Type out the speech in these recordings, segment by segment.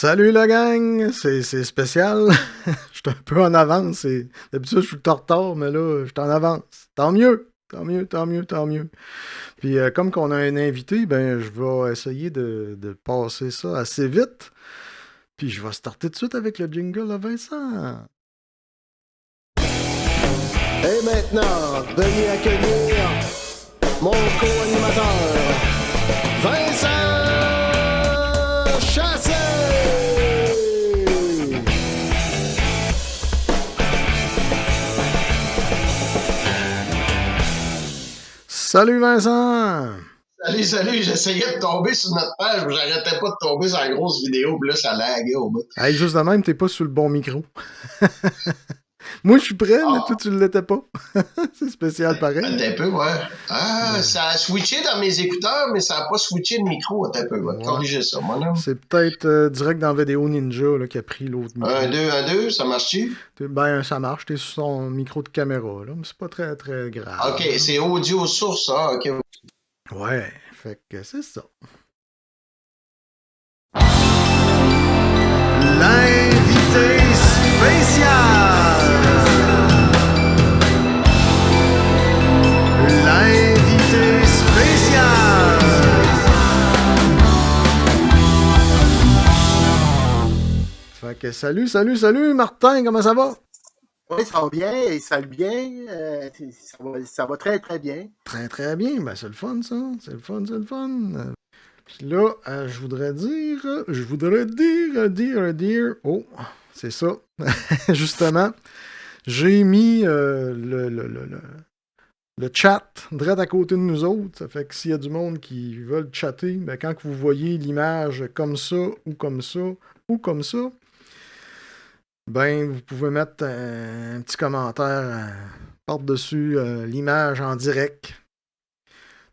Salut la gang, c'est spécial. Je suis un peu en avance. D'habitude, je suis tout en retard, mais là, je suis en avance. Tant mieux, tant mieux, tant mieux, tant mieux. Puis, comme qu'on a un invité, ben, je vais essayer de passer ça assez vite. Puis, je vais starter tout de suite avec le jingle à Vincent. Et maintenant, veuillez accueillir mon co-animateur, Vincent Chassé! Salut Vincent! Salut, j'essayais de tomber sur notre page, mais j'arrêtais pas de tomber sur la grosse vidéo, puis là, ça laguait au bout. Hey, juste de même, t'es pas sur le bon micro. Moi, je suis prêt, mais toi, tu l'étais pas. C'est spécial pareil. Attends un peu, ouais. Ah, ça a switché dans mes écouteurs, mais ça a pas switché le micro. Attends un peu, va te corriger ça, mon homme. C'est peut-être direct dans Vidéo Ninja là, qui a pris l'autre micro. 1, 2, ça marche-tu? Ben, ça marche, t'es sur son micro de caméra, là, mais c'est pas très, très grave. Ok, c'est audio source, ah, ok. Ouais, fait que c'est ça. L'invité spécial! L'invité spécial! Fait que salut, Martin, comment ça va? Oui, ça va bien, salut bien, ça va très très bien. Très très bien, ben c'est le fun ça, c'est le fun. Puis là, je voudrais dire, oh, c'est ça, justement, j'ai mis le chat direct à côté de nous autres, ça fait que s'il y a du monde qui veulent chatter, ben quand vous voyez l'image comme ça, ou comme ça, ou comme ça, ben vous pouvez mettre un petit commentaire par-dessus l'image en direct.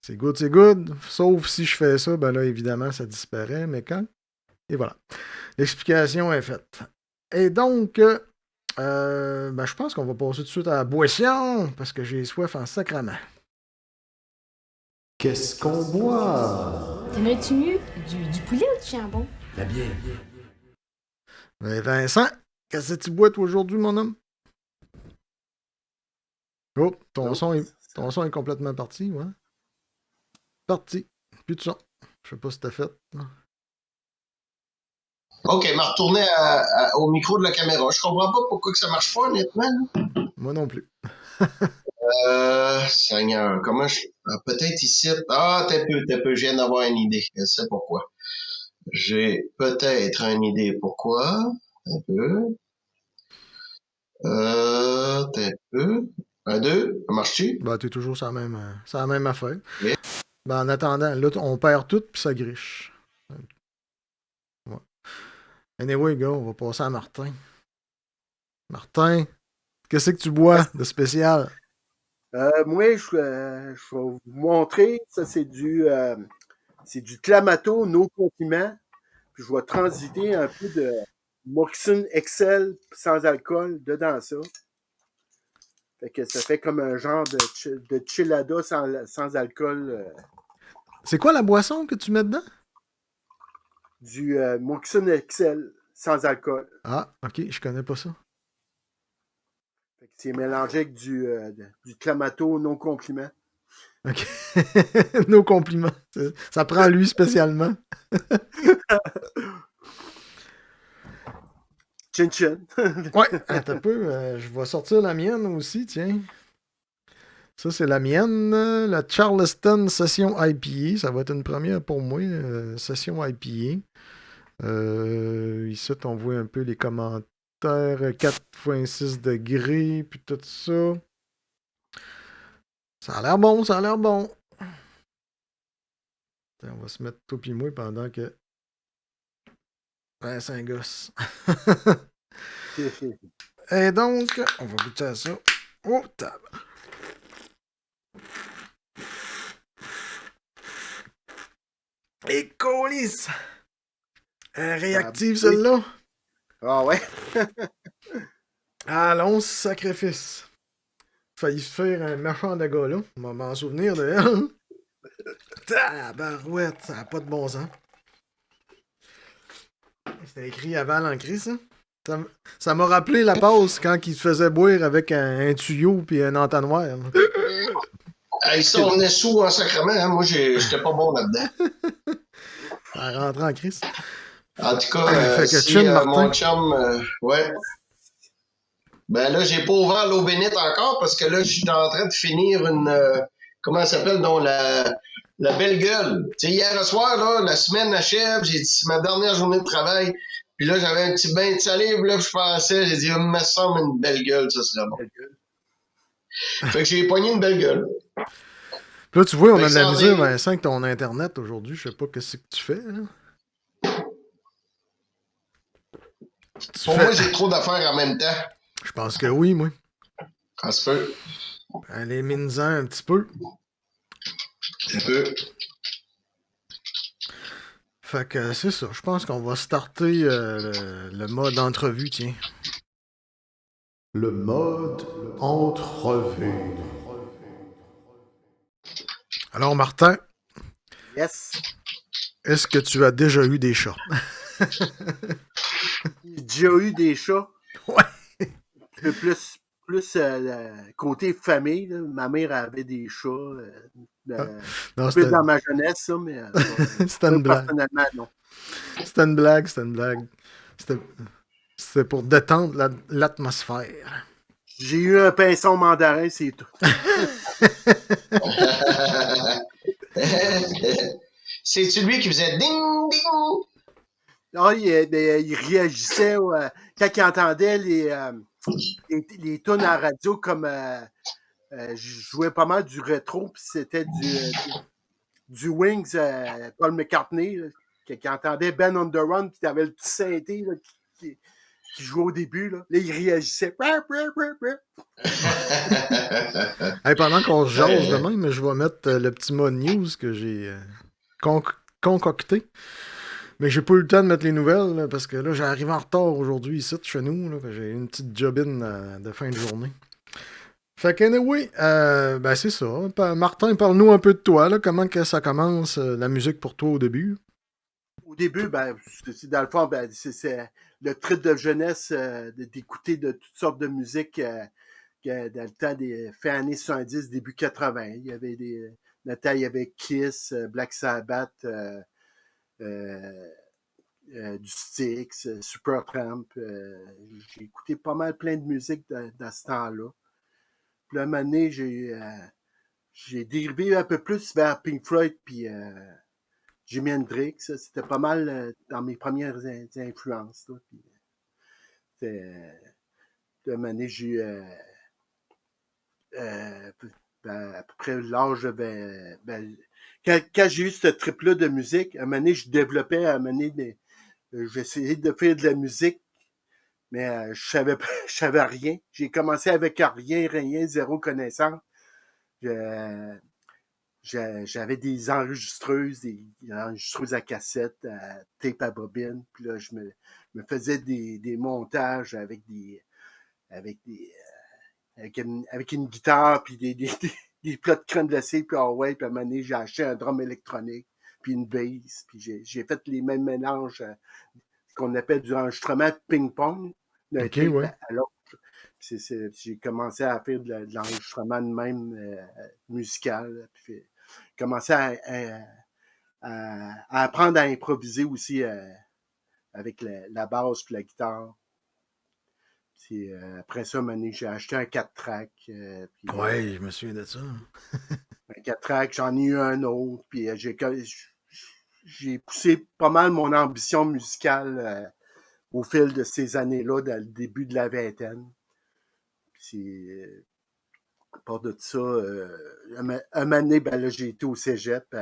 C'est good. Sauf si je fais ça, ben là, évidemment, ça disparaît. Mais quand? Et voilà. L'explication est faite. Et donc, ben, je pense qu'on va passer tout de suite à la boisson, parce que j'ai soif en sacrament. Qu'est-ce qu'on boit? T'aimerais-tu mieux du poulet ou du jambon? La bière. Ben, Vincent, qu'est-ce que tu bois, toi, aujourd'hui, mon homme? Oh, ton son est complètement parti, ouais. Parti. Plus de son. Je sais pas si t'as fait. Ok, m'a retourné au micro de la caméra. Je comprends pas pourquoi que ça marche pas, honnêtement. Moi non plus. Seigneur, comment je... Ah, peut-être ici... Ah, t'as peu, je viens d'avoir une idée. Je sais pourquoi. J'ai peut-être une idée pourquoi. Un peu. T'as peu. 1, 2, ça marche-tu? Ben, t'es toujours sur la même affaire. Yeah. Ben, en attendant, là, on perd tout, puis ça griche. Ouais. Anyway, gars, on va passer à Martin. Martin, qu'est-ce que tu bois de spécial? Moi, je vais vous montrer, ça c'est du Clamato, no compliments. Puis je vais transiter un peu de Moxon Excel sans alcool dedans ça. Fait que ça fait comme un genre de chilada sans alcool. C'est quoi la boisson que tu mets dedans? Du Moxon Excel sans alcool. Ah, ok, je connais pas ça. Fait que c'est mélangé avec du Clamato non compliment. Ok. Nos compliments. Ça prend lui spécialement. Chin chin. Ouais, attends un peu. Je vais sortir la mienne aussi, tiens. Ça, c'est la mienne. La Charleston Session IPA. Ça va être une première pour moi. Session IPA. Ici, on voit un peu les commentaires. 4,6 degrés, puis tout ça. Ça a l'air bon. Attends, on va se mettre toi pis moi pendant que... Ouais, c'est un gosse. Et donc, on va goûter à ça. Oh, table. Et colis! Réactive celle-là. Ah ouais? Allons, sacrifice. Failli se faire un méchant de gars là. On va m'en souvenir de elle. Tabarouette, ça n'a pas de bon sens. C'était écrit avant l'encre, ça. Ça m'a rappelé la pause quand il se faisait boire avec un tuyau puis un entonnoir. Hey, ça, on est sous en sacrement. Hein? Moi, j'étais pas bon là-dedans. Ça rentrait en crise. En tout cas, Fait que si Chin Martin. mon chum... ouais. Ben là, j'ai pas ouvert l'eau bénite encore parce que là, je suis en train de finir une... comment ça s'appelle, donc, la belle gueule. Tu sais, hier soir, là, la semaine achève, j'ai dit, c'est ma dernière journée de travail. Puis là, j'avais un petit bain de salive, là, je pensais, j'ai dit, il me semble une belle gueule, ça serait bon. Fait que j'ai pogné une belle gueule. Puis là, tu vois, on Fait a que de la ça misère, arrive. Vincent, avec ton Internet aujourd'hui. Je sais pas ce que tu fais. Là. Pour moi, j'ai trop d'affaires en même temps. Je pense que oui, moi. Ça se peut. Allez, mine-en un petit peu. Un peu. Fait que c'est ça. Je pense qu'on va starter le mode entrevue, tiens. Le mode entrevue. Alors, Martin, Yes. est-ce que tu as déjà eu des chats? J'ai déjà eu des chats. Ouais. Plus côté famille. Là. Ma mère avait des chats. Non, un peu dans ma jeunesse, ça, mais c'était une blague. personnellement, non. C'était une blague, c'était une blague. C'était pour détendre l'atmosphère. J'ai eu un pinson mandarin, c'est tout. C'est-tu lui qui faisait ding, ding? Ah, il réagissait quand il entendait les tunes à la radio comme je jouais pas mal du rétro, puis c'était du Wings, Paul McCartney, là, qui entendait Ben on the Run, puis t'avais le petit synthé là, qui jouait au début. Là, il réagissait. Hey, pendant qu'on se jase de même, je vais mettre le petit mode news que j'ai concocté. Mais j'ai pas eu le temps de mettre les nouvelles là, parce que là, j'arrive en retard aujourd'hui ici, chez nous. Là, j'ai une petite jobine de fin de journée. Fait que, anyway, ben c'est ça. Martin, parle-nous un peu de toi. Là, comment que ça commence, la musique pour toi au début? Au début, ben, dans le fond, ben, c'est le trip de jeunesse d'écouter de toutes sortes de musique dans le temps des fin années 70, début 80. Il y avait dans le temps, il y avait Kiss, Black Sabbath, du Styx, Supertramp. J'ai écouté pas mal plein de musique dans ce temps-là. Puis là, à un moment donné, j'ai dérivé un peu plus vers Pink Floyd puis Jimi Hendrix. C'était pas mal dans mes premières influences. Là. Puis, à un moment donné, j'ai eu à peu près l'âge de... quand j'ai eu ce trip-là de musique, à un moment donné, je développais, à un moment donné, j'essayais de faire de la musique, mais je savais rien. J'ai commencé avec rien, zéro connaissance. J'avais des enregistreuses à cassette, à tape à bobine. Puis là, je me faisais des montages avec une guitare, puis des plats de crème glacée, puis ouais, puis à un moment donné, j'ai acheté un drum électronique, puis une bass, puis j'ai fait les mêmes mélanges qu'on appelle du enregistrement ping-pong, d'un Ok, tape ouais. à l'autre. J'ai commencé à faire de l'enregistrement de même musical, puis j'ai commencé à apprendre à improviser aussi avec la basse puis la guitare. Puis, après ça, j'ai acheté un 4-track. Ouais, je me souviens de ça. Un 4-track, j'en ai eu un autre. Puis j'ai poussé pas mal mon ambition musicale au fil de ces années-là, dans le début de la vingtaine. Puis, à part de ça, un moment donné, ben là, j'ai été au cégep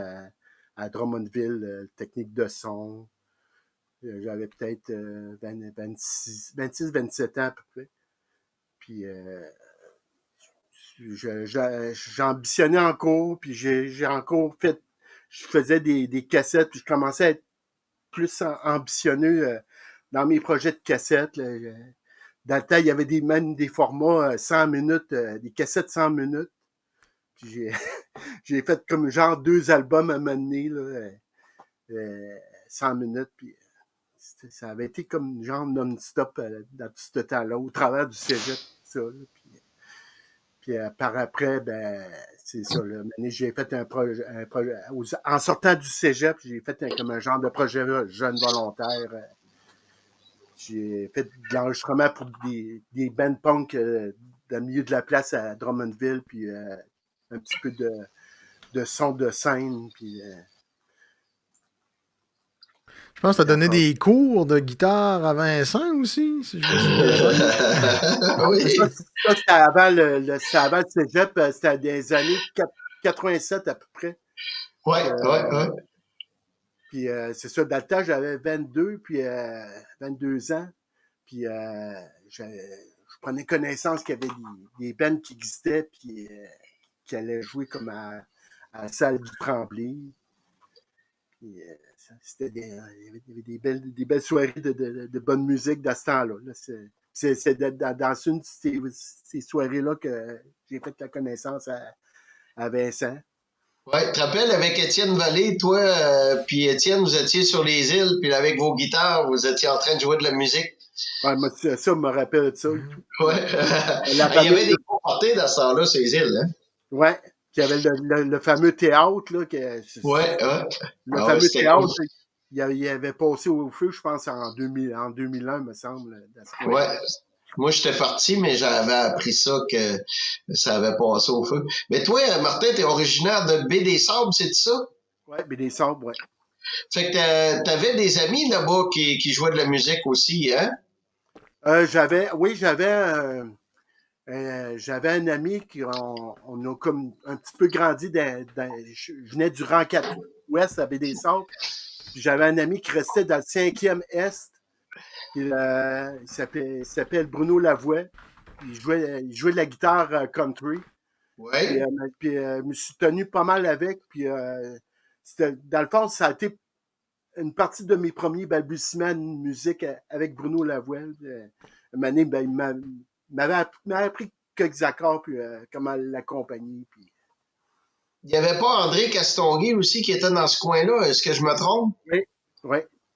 à Drummondville, technique de son. J'avais peut-être 26-27 ans à peu près. Puis j'ambitionnais encore, puis j'ai encore fait, je faisais des cassettes, puis je commençais à être plus ambitionneux dans mes projets de cassettes. Là. Dans le temps, il y avait même des formats 100 minutes, des cassettes 100 minutes. Puis j'ai fait comme genre 2 albums à un moment donné, là, 100 minutes, puis ça avait été comme genre non-stop dans tout ce temps-là, au travers du cégep, tout ça. Là, puis par après, ben, c'est ça. Là, j'ai fait un projet, en sortant du cégep, j'ai fait comme un genre de projet jeune volontaire. J'ai fait de l'enregistrement pour des bands punk dans le milieu de la place à Drummondville, puis un petit peu de son de scène, puis Je pense que tu as donné des cours de guitare à Vincent aussi, si je me souviens bien. Oui. Ça, c'était avant le cégep, c'était des années 87 à peu près. Ouais. Puis c'est ça, dans le temps, j'avais 22, puis 22 ans. Puis je prenais connaissance qu'il y avait des bands qui existaient, puis qui allaient jouer comme à la salle du Tremblay. Puis, il y avait des belles soirées de bonne musique dans ce temps-là. Là. C'est dans une de ces soirées-là que j'ai fait la connaissance à Vincent. Ouais, tu te rappelles avec Étienne Vallée, toi, puis Étienne, vous étiez sur les îles, puis avec vos guitares, vous étiez en train de jouer de la musique. Ouais, moi, ça me rappelle de ça et tout. Ouais. Il y avait des gros parties dans ce temps-là, sur les îles, hein? Ouais. Puis il y avait le fameux théâtre, là. Ouais. Le fameux théâtre, cool. Il avait passé au feu, je pense, en 2001, me semble. Ouais. Moi, j'étais parti, mais j'avais appris ça, que ça avait passé au feu. Mais toi, Martin, t'es originaire de Baie-des-Sables, c'est ça? Ouais, Baie-des-Sables, ouais. Fait que t'avais des amis là-bas qui jouaient de la musique aussi, hein? J'avais un ami on a comme un petit peu grandi je venais du rang 4 ouest à Baie-des-Sables. J'avais un ami qui restait dans le 5e Est. Il s'appelle Bruno Lavoie. Il jouait de la guitare country. Ouais. Puis je me suis tenu pas mal avec. Puis dans le fond, ça a été une partie de mes premiers balbutiements de musique avec Bruno Lavoie. Une année, ben, il m'avait appris quelques accords, puis comment l'accompagner. Puis... Il n'y avait pas André Castonguay aussi qui était dans ce coin-là, est-ce que je me trompe? Oui.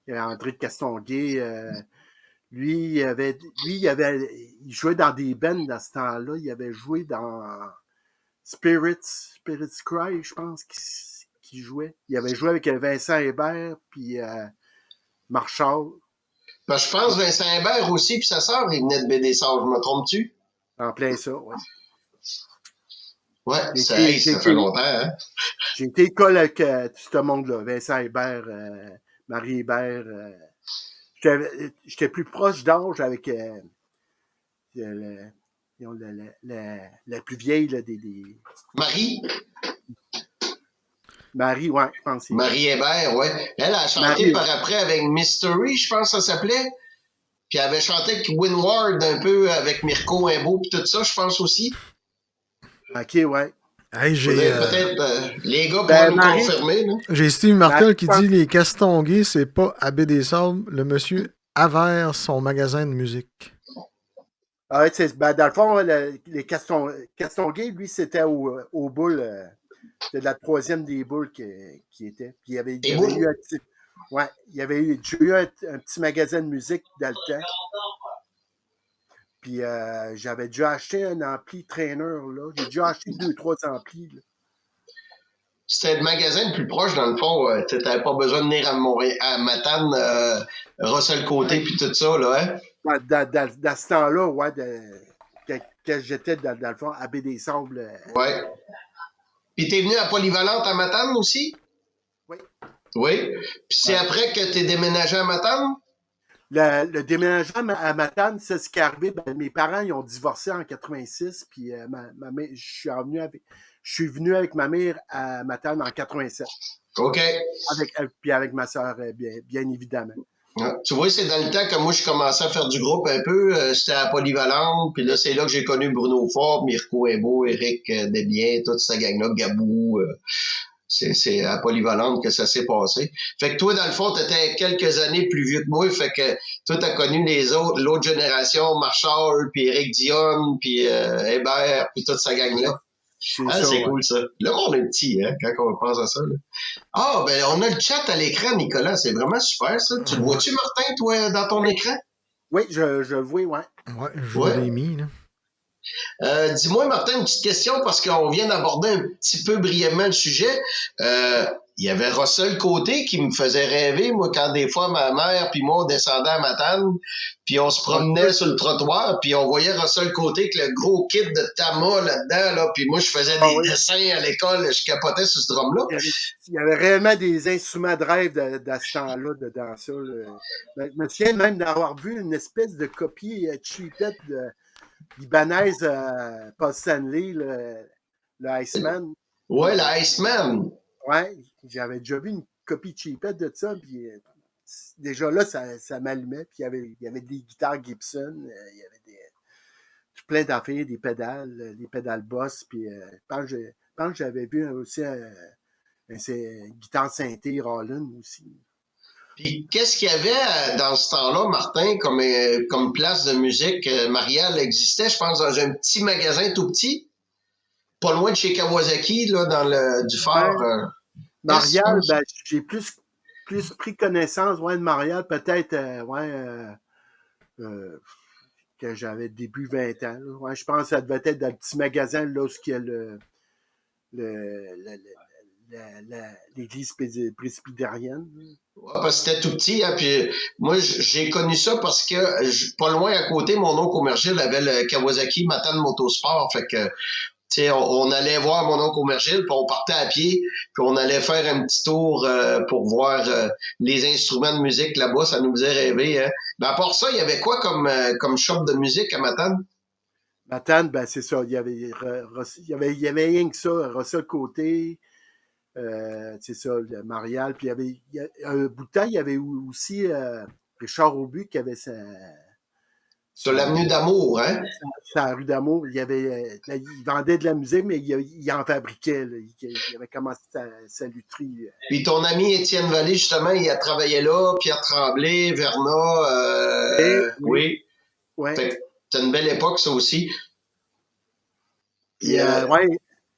Il y avait André Castonguay. Lui, il jouait dans des bands dans ce temps-là. Il avait joué dans Spirits Cry, je pense, qu'il jouait. Il avait joué avec Vincent Hébert, puis Marshall. Ben, je pense Vincent Hébert aussi, puis sa sœur, il venait de Baie-des-Sables, je me trompe-tu? En plein ça, oui. Ouais, ça fait longtemps, hein? J'ai été école avec tout ce monde-là, Vincent Hébert, Marie Hébert. J'étais plus proche d'âge avec la plus vieille là, des... Marie? Marie, ouais, je pense. Marie Hébert, ouais. Elle a chanté par après avec Mystery, je pense que ça s'appelait. Puis elle avait chanté avec Windward un peu, avec Mirko Imbeau, puis tout ça, je pense aussi. OK, ouais. Hey, peut-être les gars pourraient nous confirmer. Là. J'ai Steve Martel qui dit les Castonguay, c'est pas à Baie-des-Sables. Le monsieur avère son magasin de musique. Ah, dans le fond, les Castonguay, lui, c'était au boule. C'était la troisième des boules qui était. Puis il y avait eu un petit. Ouais, j'ai eu un petit magasin de musique dans le temps. Puis j'avais déjà acheté un ampli trainer, là. J'ai déjà acheté 2-3 amplis, là. C'était le magasin le plus proche, dans le fond. Tu n'avais pas besoin de venir à Matane, Russell Côté, puis tout ça, là, hein? Ouais, dans ce temps-là, ouais, que j'étais, dans le fond, à Baie-des-Sables. Ouais. Puis t'es venu à Polyvalente à Matane aussi? Oui. Oui. Puis c'est après que t'es déménagé à Matane? Le déménagement à Matane, c'est ce qui est arrivé. Ben, mes parents, ils ont divorcé en 86, puis ma mère, je suis venu avec ma mère à Matane en 87. OK. Puis avec ma soeur, bien évidemment. Ah, tu vois, c'est dans le temps que moi, je commençais à faire du groupe un peu. J'étais à Polyvalente, puis là, c'est là que j'ai connu Bruno Fort, Mirko Imbeau, Éric Desbiens, toute cette gang-là, Gabou. C'est à Polyvalente que ça s'est passé. Fait que toi, dans le fond, t'étais quelques années plus vieux que moi, fait que toi, t'as connu l'autre génération, Marshall, puis Éric Dionne, puis Hébert, puis toute sa gang-là. C'est Ah, ça, c'est ouais. cool, ça. Le monde est petit, hein, quand on pense à ça, là. Ah, ben, on a le chat à l'écran, Nicolas. C'est vraiment super, ça. Tu le Ouais, vois-tu, Martin, toi, dans ton écran? Oui, je le vois, ouais. ouais, je vous Ouais. l'ai mis, là. Dis-moi, Martin, une petite question parce qu'on vient d'aborder un petit peu brièvement le sujet. Il y avait Russell Côté qui me faisait rêver, moi, quand des fois ma mère puis moi on descendait à Matane, puis on se promenait sur le trottoir, puis on voyait Russell Côté avec le gros kit de Tama là-dedans, là, puis moi je faisais Ah des oui. dessins à l'école, je capotais sur ce drum-là. Il y avait réellement des instruments de rêve dans ce temps-là, dans ça. Je me souviens même d'avoir vu une espèce de copie cheapette de Ibanez Paul Stanley, le Iceman. Ouais, la Iceman. Ouais, j'avais déjà vu une copie cheapette de ça, puis déjà là, ça m'allumait. Puis il y avait des guitares Gibson, il y avait plein d'affaires, des pédales Boss, puis je pense que j'avais vu aussi une guitare synthé Roland aussi. Puis qu'est-ce qu'il y avait dans ce temps-là, Martin, comme place de musique? Marielle existait, je pense, dans un petit magasin tout petit, pas loin de chez Kawasaki, là, dans le du phare. Marial, ben, j'ai plus pris connaissance de Marial, peut-être que j'avais début 20 ans. Là. Ouais, je pense que ça devait être dans le petit magasin là où il y a l'église presbytérienne. Ouais, parce que c'était tout petit, hein, puis moi j'ai connu ça parce que pas loin à côté, mon oncle Aumergile avait le Kawasaki Matane Motosport, fait que tu sais, on allait voir mon oncle Aumergile, puis on partait à pied, puis on allait faire un petit tour pour voir les instruments de musique là-bas, ça nous faisait rêver. Hein. Ben à part ça, il y avait quoi comme shop de musique à Matane? Matane, ben c'est ça, il y avait rien que ça, Russell Côté, c'est ça, le Marial, puis un bout de temps, il y avait aussi Richard Aubu qui avait Sur l'avenue d'Amour, hein? sa rue d'Amour. Il vendait de la musique, mais il en fabriquait. Là. Il avait commencé sa lutherie. Puis ton ami Étienne Vallée, justement, il a travaillé là, Pierre Tremblay, Verna, oui. Ouais. Fait que c'est une belle époque, ça aussi. Puis, ouais,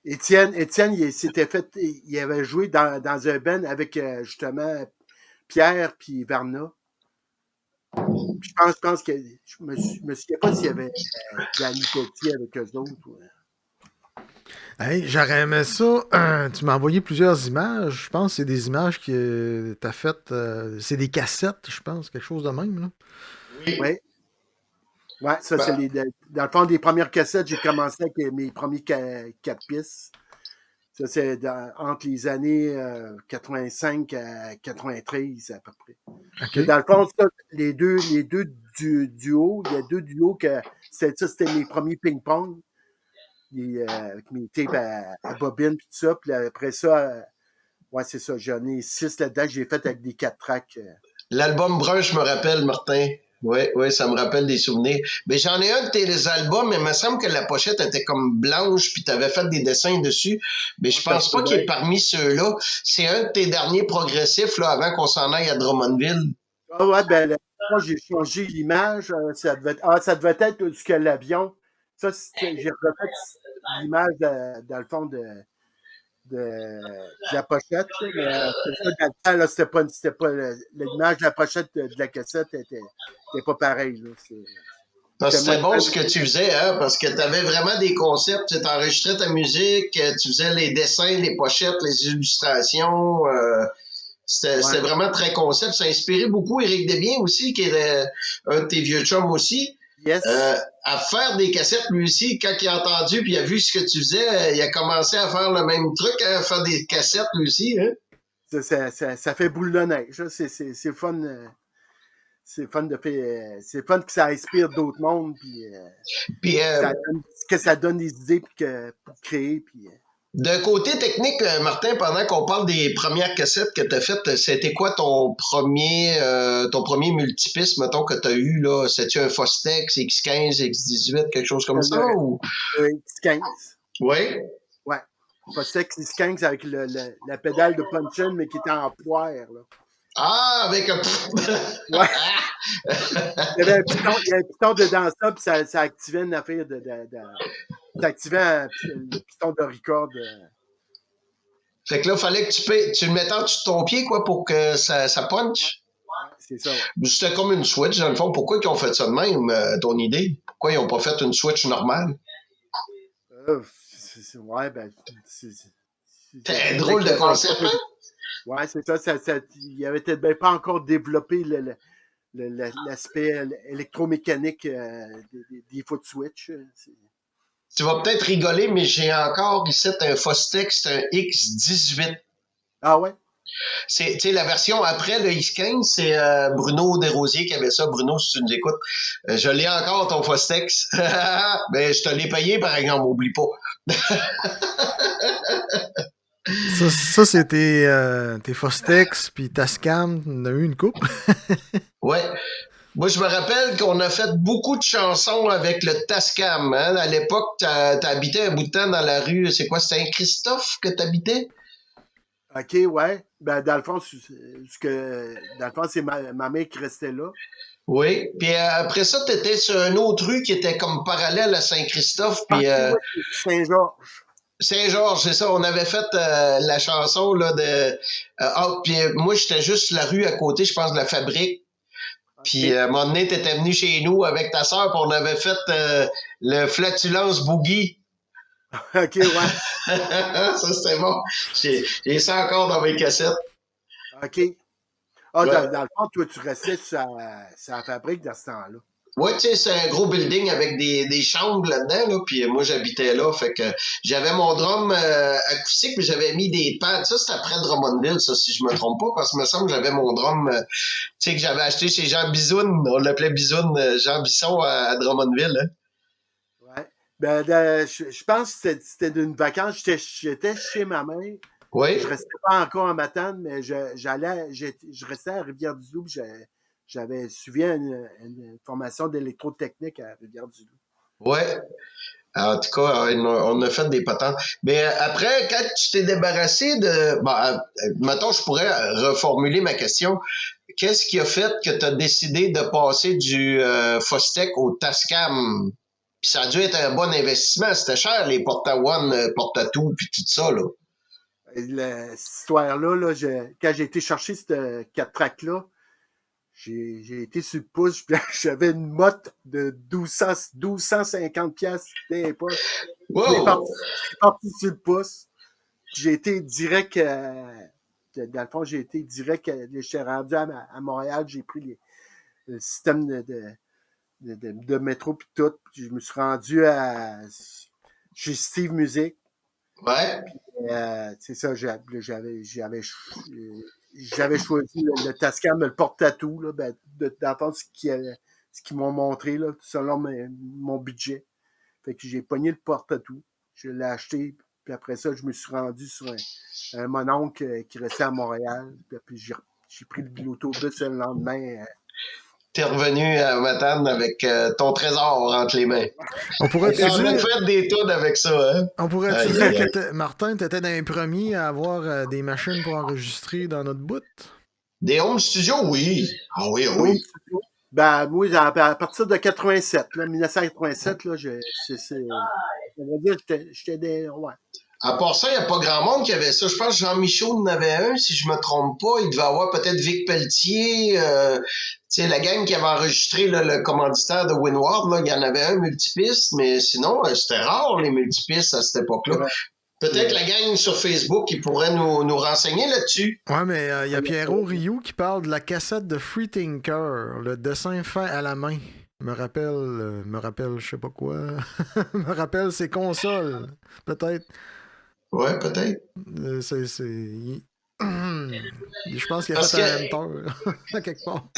Étienne, il avait joué dans un band avec justement Pierre puis Verna. Puis je pense que je me souviens pas s'il y avait Danny Petit avec eux autres. Hey, j'aurais aimé ça. Tu m'as envoyé plusieurs images. Je pense que c'est des images que tu as faites. C'est des cassettes, je pense, quelque chose de même. Là. Oui. Ouais. Ouais, ça, c'est dans le fond des premières cassettes, j'ai commencé avec mes premiers 4 pistes. Ça, c'est entre les années 85 à 93 à peu près. OK. Mais dans le fond, ça, les deux duos, il y a 2 duos que c'était mes premiers ping-pong. Avec mes tapes à bobine et tout ça. Puis après ça, ouais, c'est ça. J'en ai 6 là-dedans que j'ai fait avec des 4 tracks. L'album brun, je me rappelle, Martin. Oui, ça me rappelle des souvenirs. Mais j'en ai un de tes albums, mais il me semble que la pochette était comme blanche, puis tu avais fait des dessins dessus. Mais je pense pas qu'il est parmi ceux-là. C'est un de tes derniers progressifs, là, avant qu'on s'en aille à Drummondville. Ah ouais, ben moi, j'ai changé l'image. Ça devait être ce que l'avion. Ça, j'ai refait l'image dans le fond de la pochette. Là, mais ça, dans le temps, là, c'était pas l'image de la pochette de la cassette était pas pareille. Là. Parce que c'était bon ce que tu faisais, hein, parce que tu avais vraiment des concepts, tu enregistrais ta musique, tu faisais les dessins, les pochettes, les illustrations. C'était vraiment très concept. Ça a inspiré beaucoup Éric Desbiens aussi, qui est un de tes vieux chums aussi. Yes. À faire des cassettes, lui aussi, quand il a entendu puis il a vu ce que tu faisais, il a commencé à faire le même truc, à faire des cassettes, lui aussi. Hein? Ça fait boule de neige. C'est fun. C'est fun c'est fun que ça inspire d'autres mondes. Puis, que ça donne des idées pour créer. Puis, d'un côté technique, Martin, pendant qu'on parle des premières cassettes que tu as faites, c'était quoi ton premier multipiste, mettons, que tu as eu, là? C'était-tu un Fostex, X15, X18, quelque chose comme ça? Ou? X15. Oui? Ouais. Fostex X15 avec la pédale de punch-in, mais qui était en poire, là. Ah, avec un... Ouais. Il y avait un piton dedans ça, puis ça activait une affaire t'activais le piston de record. Fait que là, il fallait que tu le mettais en dessous de ton pied, quoi, pour que ça punch. Ouais, c'est ça, ouais. C'était comme une Switch, dans le fond. Pourquoi ils ont fait ça de même, ton idée? Pourquoi ils n'ont pas fait une Switch normale? Ouais, ben. C'est un drôle de concept, hein? Ouais, c'est ça. Il avait peut-être pas encore développé l'aspect électromécanique des foot switch. Tu vas peut-être rigoler, mais j'ai encore ici un Fostex, c'est un X18. Ah ouais? C'est, tu sais, la version après le X15, c'est Bruno Desrosiers qui avait ça. Bruno, si tu nous écoutes, je l'ai encore, ton Fostex. Mais je te l'ai payé, par exemple, oublie pas. Ça c'est tes Fostex puis Tascam, on a eu une coupe. Ouais. Moi, je me rappelle qu'on a fait beaucoup de chansons avec le Tascam. Hein? À l'époque, t'habitais un bout de temps dans la rue, c'est quoi, Saint-Christophe que t'habitais? OK, ouais. Ben, dans le fond, c'est ma mère qui restait là. Oui. Puis après ça, t'étais sur une autre rue qui était comme parallèle à Saint-Christophe. Puis Ouais, Saint-Georges. Saint-Georges, c'est ça. On avait fait la chanson là de. Puis moi, j'étais juste sur la rue à côté, je pense, de la fabrique. Puis à un moment donné, t'étais venu chez nous avec ta sœur, puis on avait fait le Flatulence Boogie. OK, ouais. Ça, c'était bon. J'ai ça encore dans mes cassettes. OK. Ah, Ouais. dans le fond, toi, tu restais sur la fabrique dans ce temps-là. Ouais, tu sais, c'est un gros building avec des chambres là-dedans, là, puis moi, j'habitais là, fait que j'avais mon drum acoustique, mais j'avais mis des pads. Ça, c'était après Drummondville, ça, si je me trompe pas, parce que me semble que j'avais mon drum, tu sais, que j'avais acheté chez Jean Bisoun, on l'appelait Bisoun, Jean Bisson à Drummondville, hein. Ouais. Ben, je pense que c'était d'une vacance. J'étais chez ma mère. Oui. Je restais pas encore en Matane, mais je restais à Rivière-du-Loup. J'avais suivi une formation d'électrotechnique à Rivière-du-Loup. Ouais. En tout cas, on a fait des patentes. Mais après, quand tu t'es débarrassé de... Bon, mettons, je pourrais reformuler ma question. Qu'est-ce qui a fait que tu as décidé de passer du Fostec au Tascam? Puis ça a dû être un bon investissement. C'était cher, les Porta-One, Porta-Two, puis tout ça, là. Cette histoire-là, là, quand j'ai été chercher cette 4 tracks-là, j'ai été sur le pouce, puis j'avais une motte de 1250 piastres dans les poches. Wow! J'ai parti sur le pouce. J'ai été direct, dans le fond, j'ai été direct, je suis rendu à Montréal, j'ai pris le système de métro puis tout, puis je me suis rendu chez Steve Music. Ouais. C'est ça, j'avais choisi le Tascam, le porte-à-tout, là, ben, dans le fond, ce qu'ils m'ont montré, là, selon mon budget. Fait que j'ai pogné le porte-à-tout, je l'ai acheté, puis après ça, je me suis rendu sur un mon oncle qui restait à Montréal, puis j'ai pris l'autobus le lendemain. T'es revenu à Matane avec ton trésor entre les mains. On pourrait-tu On a dire, fait des tunes avec ça, hein? on pourrait-tu Aïe, dire aïe, aïe. que Martin, t'étais dans les premiers à avoir des machines pour enregistrer dans notre bout? Des home studios, oui. Ah oui, ah Home oui. studio. Ben, moi, à partir de 87, là, 1987, là, on va dire que j'étais des. Ouais. À part ça, il n'y a pas grand monde qui avait ça. Je pense que Jean-Michel en avait un, si je me trompe pas. Il devait avoir peut-être Vic Pelletier, tu sais, la gang qui avait enregistré là, le commanditaire de Winward, là, il y en avait un multipiste, mais sinon, c'était rare les multipistes à cette époque-là. Ouais. Peut-être la gang sur Facebook qui pourrait nous renseigner là-dessus. Ouais, mais il y a Pierrot Rioux qui parle de la cassette de Freethinker, le dessin fait à la main. Me rappelle, je sais pas quoi. Me rappelle ses consoles, peut-être. Ouais, peut-être. Je pense qu'il a Parce fait un que, enter, à quelque part.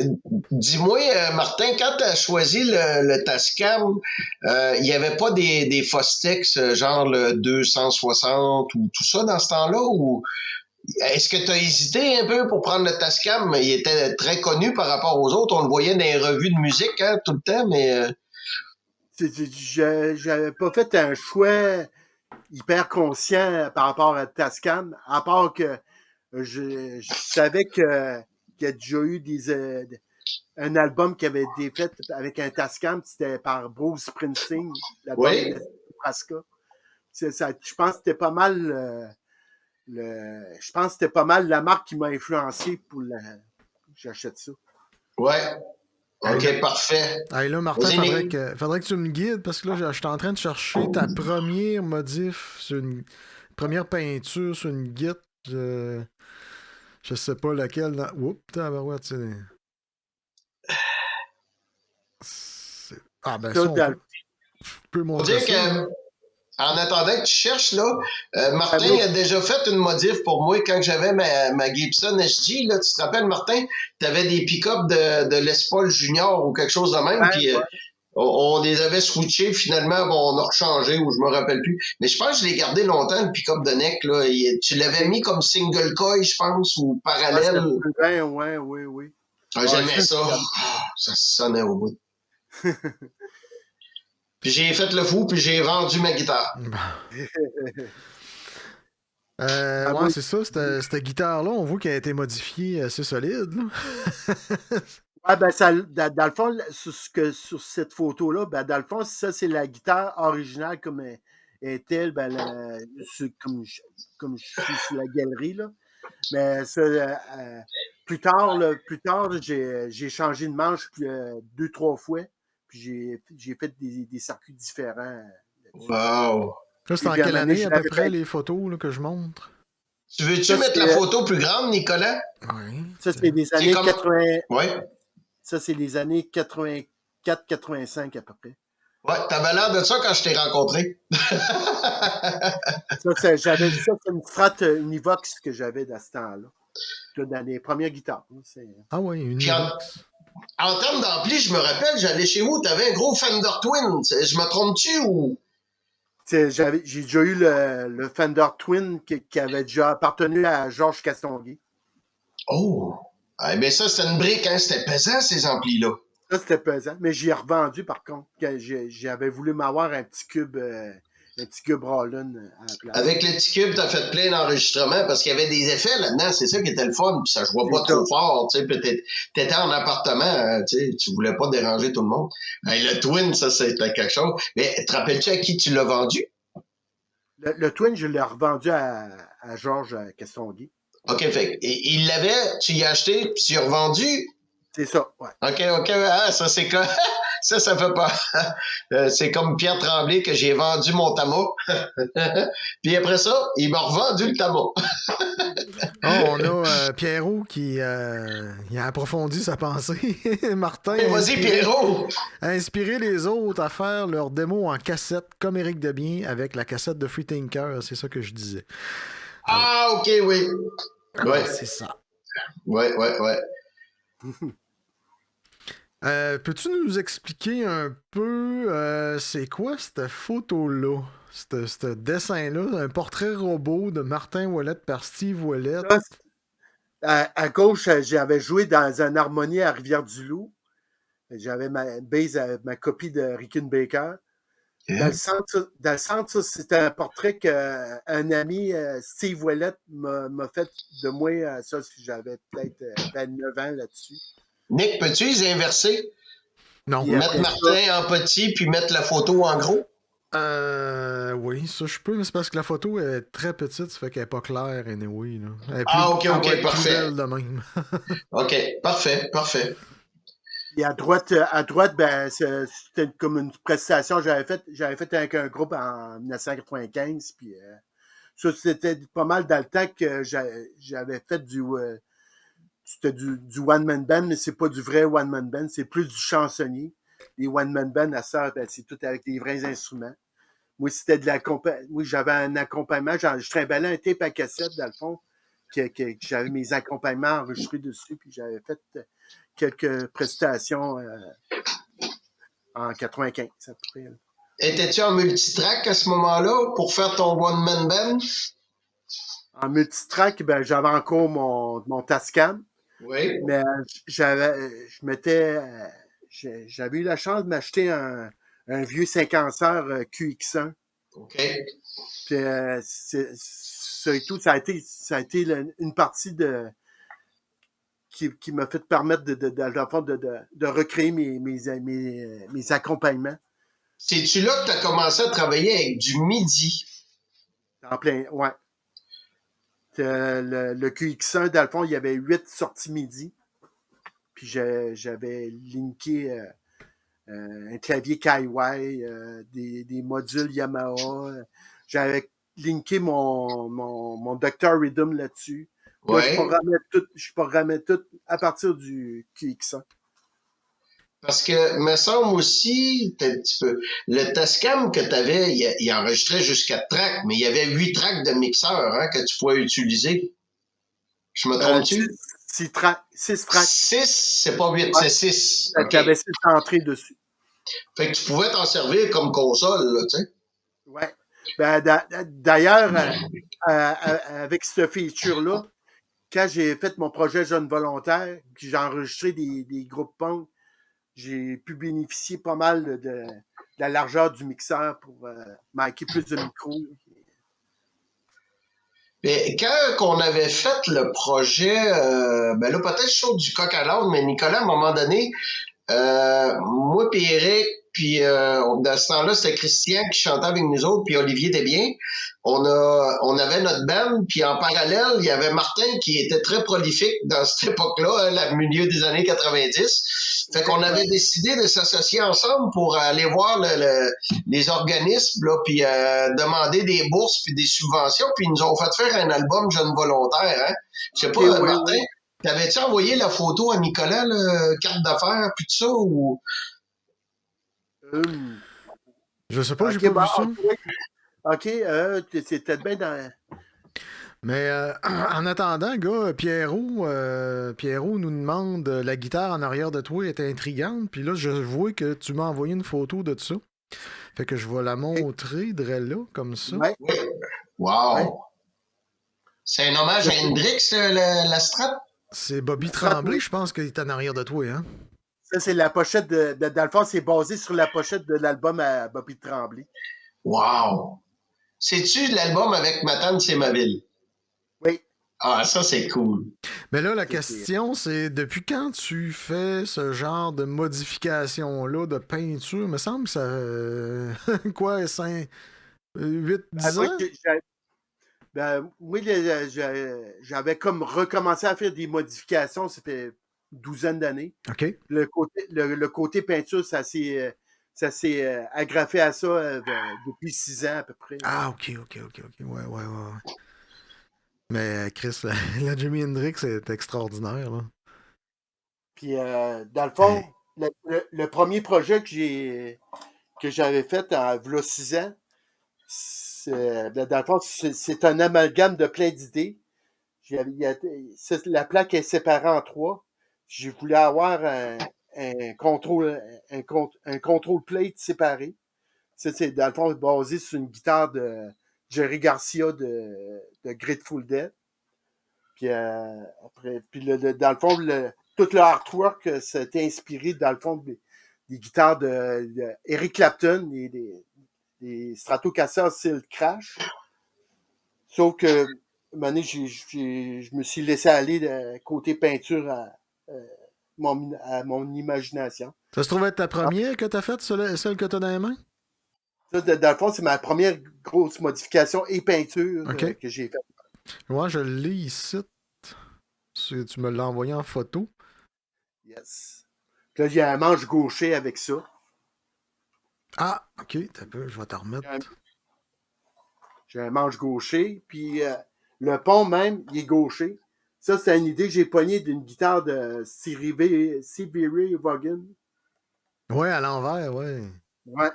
dis-moi, Martin, quand tu as choisi le Tascam, il n'y avait pas des Fostex, genre le 260 ou tout ça dans ce temps-là? Ou est-ce que tu as hésité un peu pour prendre le Tascam? Il était très connu par rapport aux autres. On le voyait dans les revues de musique hein, tout le temps, mais... J'avais pas fait un choix hyper conscient par rapport à Tascam, à part que je savais qu'il y a déjà eu un album qui avait été fait avec un Tascam, c'était par Bruce Springsteen, l'album Oui. Nebraska. Je pense que c'était pas mal je pense que c'était pas mal la marque qui m'a influencé pour j'achète ça. Ouais. OK, Hey, parfait. hey, là, Martin, Vas-y, Nick. faudrait que tu me guides parce que là, je suis en train de chercher ta première modif sur une première peinture sur une Git. Je sais pas laquelle. Oups, tabarouette, Ah, ben ça, on peut Faut montrer dire ça. Là. que, en attendant que tu cherches, là, Martin oui. a déjà fait une modif pour moi quand j'avais ma Gibson SG. Là, tu te rappelles, Martin? Tu avais des pick-up de Les Paul Junior ou quelque chose de même. Ouais, Puis ouais. on les avait switchés. Finalement, bon, on a rechangé ou je me rappelle plus. Mais je pense que je l'ai gardé longtemps, le pick-up de Neck. Là. Tu l'avais mis comme single coil, je pense, ou Ah, parallèle. ouais, oui. Ah, j'aimais ça. Ah, ça sonnait au bout. Puis j'ai fait le fou, puis j'ai vendu ma guitare. Ah, Ouais, moi, c'est ça. Cette guitare-là, on voit qu'elle a été modifiée assez solide. Là. ouais, ben, dans le fond, sur cette photo-là, ben, dans le fond, ça, c'est la guitare originale comme est-elle, ben, comme je suis sur la galerie, là. Mais ça, plus tard, j'ai changé de manche 2-3 fois. Puis j'ai fait des circuits différents là-dessus. Wow. Là, c'est Et en puis à un quelle moment donné, année je à peu l'avais près fait. les photos là, que je montre? Tu veux-tu Ça, mettre la photo plus grande, Nicolas? Oui. Ça, c'est des C'est années comme... 80. Ouais. Ça, c'est les années 84-85 à peu près. Ouais, t'avais l'air de ça quand je t'ai rencontré. Ça, c'est une Strat Univox que j'avais dans ce temps-là. Dans les premières guitares. Ah oui, une Puis Uvox. en termes d'ampli, je me rappelle, j'allais chez vous, t'avais un gros Fender Twin. Je me trompe-tu ou... J'ai déjà eu le Fender Twin qui avait déjà appartenu à Georges Castonguay. Oh! Ah, ben ça, c'était une brique, hein? C'était pesant, ces amplis-là. Ça, c'était pesant. Mais j'y ai revendu, par contre. J'avais voulu m'avoir un petit cube Rollin à la place. Avec le petit cube, t'as fait plein d'enregistrements parce qu'il y avait des effets là-dedans. C'est ça qui était le fun. Puis ça jouait pas trop fort. Tu sais, puis t'étais en appartement. Tu voulais pas déranger tout le monde. Hey, le Twin, ça, c'était quelque chose. Mais te rappelles-tu à qui tu l'as vendu? Le Twin, je l'ai revendu à Georges Castonguay. OK, fait. Et il l'avait, tu y as acheté, puis tu y as revendu? C'est ça, ouais. OK, ah, ça, c'est quoi? Ça fait pas. C'est comme Pierre Tremblay que j'ai vendu mon Tama. Puis après ça, il m'a revendu le Tama. On a Pierrot qui il a approfondi sa pensée. Martin Vas-y, Pierrot! a inspiré les autres à faire leur démo en cassette, comme Éric Debien avec la cassette de Free Thinker. C'est ça que je disais. Ah, OK, oui. Ouais. C'est ça. Ouais. Peux-tu nous expliquer un peu c'est quoi cette photo-là? Ce dessin-là, un portrait robot de Martin Ouellette par Steve Ouellette. À gauche, j'avais joué dans un harmonie à Rivière-du-Loup. J'avais ma copie de Rickenbacker. Yeah. Dans le centre, ça, c'était un portrait qu'un ami, Steve Ouellette, m'a fait de moi. Ça, j'avais peut-être 29 ans là-dessus. Nick, peux-tu les inverser? Non. Mettre Martin en petit puis mettre la photo en gros? Oui, ça je peux, mais c'est parce que la photo est très petite, ça fait qu'elle est pas claire, anyway. Là. Elle est OK, elle va être parfait. plus belle de même. OK, parfait. Et à droite, ben, c'était comme une prestation que j'avais faite avec un groupe en 1995. Puis, ça, c'était pas mal dans le temps que j'avais fait c'était du one-man band, mais c'est pas du vrai one-man band, c'est plus du chansonnier. Les one-man band, à ça, ben, c'est tout avec des vrais instruments. Moi, c'était de l'accompagnement. Oui, j'avais un accompagnement. Je trimballais un tape à cassette, dans le fond, que j'avais mes accompagnements enregistrés dessus, puis j'avais fait quelques prestations en 95, à peu près. Étais-tu en multitrack à ce moment-là pour faire ton one-man band? En multitrack, ben, j'avais encore mon Tascam. Oui. Mais j'avais eu la chance de m'acheter un vieux 50 QX1. OK. Puis, ça et tout, ça a été une partie qui m'a fait permettre de recréer mes accompagnements. C'est-tu là que tu as commencé à travailler avec du MIDI? En plein, ouais. Le QX1, dans le fond, il y avait 8 sorties MIDI. Puis j'avais linké un clavier Kaiwai, des modules Yamaha. J'avais linké mon Dr. Rhythm là-dessus. Là, Ouais. je programmais tout à partir du QX1. Parce que, me semble aussi, un petit peu, le Tascam que tu avais, il enregistrait jusqu'à tracks, mais il y avait 8 tracks de mixeur hein, que tu pouvais utiliser. Je me trompe-tu? 6 tracks. 6, c'est pas 8, Ouais. c'est 6. OK. J'avais 6 entrées dessus. Fait que tu pouvais t'en servir comme console, là, tu sais. Ouais. Ben, d'ailleurs, avec ce feature-là, quand j'ai fait mon projet Jeune Volontaire, puis j'ai enregistré des groupes punk, j'ai pu bénéficier pas mal de la largeur du mixeur pour marquer plus de micros. Mais quand on avait fait le projet, ben là, peut-être chaud du coq à l'âne, mais Nicolas, à un moment donné, moi puis Eric, puis dans ce temps-là, c'était Christian qui chantait avec nous autres, puis Olivier Desbiens. On avait notre band, puis en parallèle, il y avait Martin qui était très prolifique dans cette époque-là, le milieu des années 90. Fait qu'on avait décidé de s'associer ensemble pour aller voir les organismes, là, puis demander des bourses puis des subventions, puis ils nous ont fait faire un album Jeune Volontaire. Hein? Je sais pas, Martin, t'avais-tu envoyé la photo à Nicolas, le carte d'affaires, puis tout ça, ou... Je sais pas, j'ai Ok, pas vu ça. ok, c'est peut-être bien dans... Mais en attendant, gars, Pierrot nous demande la guitare en arrière de toi est intrigante. Puis là, je vois que tu m'as envoyé une photo de ça. Fait que je vais la montrer de là, comme ça. Ouais. Oui. Wow! Ouais. C'est un hommage à Hendrix, la Strat? C'est Bobby Tremblay, je pense qu'il est en arrière de toi, hein? Ça, c'est la pochette dans le fond, c'est basé sur la pochette de l'album à Bobby Tremblay. Wow! C'est-tu l'album avec Matane c'est ma ville? Oui. Ah, ça, c'est cool. Mais là, la question, c'est depuis quand tu fais ce genre de modification-là de peinture? Il me semble que ça... quoi, 5, 8, 10 ans? Oui, j'avais comme recommencé à faire des modifications, c'était une douzaine d'années. OK. Le côté peinture, ça s'est agrafé à ça depuis 6 ans à peu près. Ah, OK. Ouais. Mais Chris, la Jimi Hendrix est extraordinaire, là. Puis, dans le fond, le premier projet que j'avais fait en v'là 6 ans, dans le fond, c'est un amalgame de plein d'idées. La plaque est séparée en 3. Je voulais avoir un contrôle plate séparé. Ça, c'est dans le fond basé sur une guitare de Jerry Garcia de Grateful Dead. Puis après, dans le fond, tout le artwork, c'était inspiré dans le fond des guitares de Eric Clapton, des Stratocaster style Crash. Sauf que, un moment donné, je me suis laissé aller côté peinture à mon imagination. Ça se trouve être ta première que t'as faite, celle que t'as dans les mains? Ça, dans le fond, c'est ma première grosse modification et peinture que j'ai faite. Ouais, je l'ai ici. Tu me l'as envoyé en photo. Yes. Puis là, il y a un manche gaucher avec ça. Ah, OK, t'as peu, je vais t'en remettre. J'ai un manche gaucher, puis le pont même, il est gaucher. Ça, c'est une idée que j'ai pognée d'une guitare de Siberi Vaughan. Ouais, à l'envers, ouais. Ouais.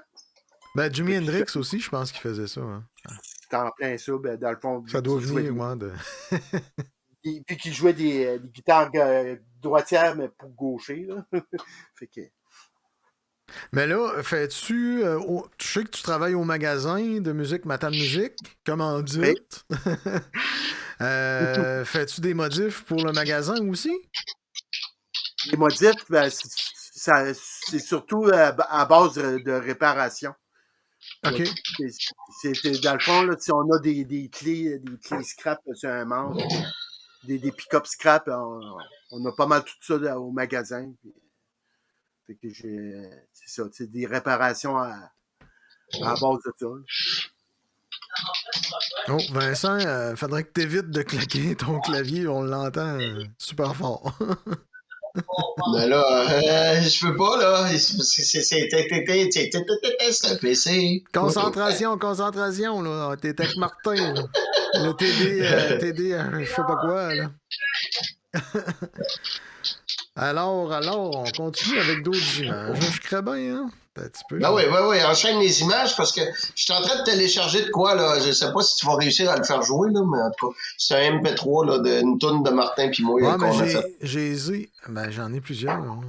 Ben, Jimi Hendrix aussi, je pense qu'il faisait ça. Hein. C'était en plein ça, ben, dans le fond. Ça doit venir, moi, de... Puis qu'il jouait des guitares droitières, mais pour gaucher, là. Fait que... Mais là, fais-tu... je sais que tu travailles au magasin de musique Matane Musique, comment dire. Fais-tu des modifs pour le magasin aussi? Les modifs, ben, c'est surtout à base de réparation. OK. Dans le fond, là, si on a des clés scrap sur un manche, des pick-up scrap, on a pas mal tout ça au magasin. Fait que c'est ça, des réparations à la base de ça. Oh, Vincent, faudrait que tu évites de claquer ton clavier, on l'entend super fort. Mais là, je peux pas, là. C'est un PC. Concentration, là. T'es avec Martin, là. Le TD, je sais pas quoi, là. Alors, on continue avec d'autres images. Je crée bien, hein? Un petit peu. Ben oui, enchaîne les images parce que je suis en train de télécharger de quoi, là. Je sais pas si tu vas réussir à le faire jouer, là, mais en tout cas, c'est un MP3, là, d'une toune de Martin pis moi Ouais, mais qu'on a fait. Ben, j'en ai plusieurs. Hein.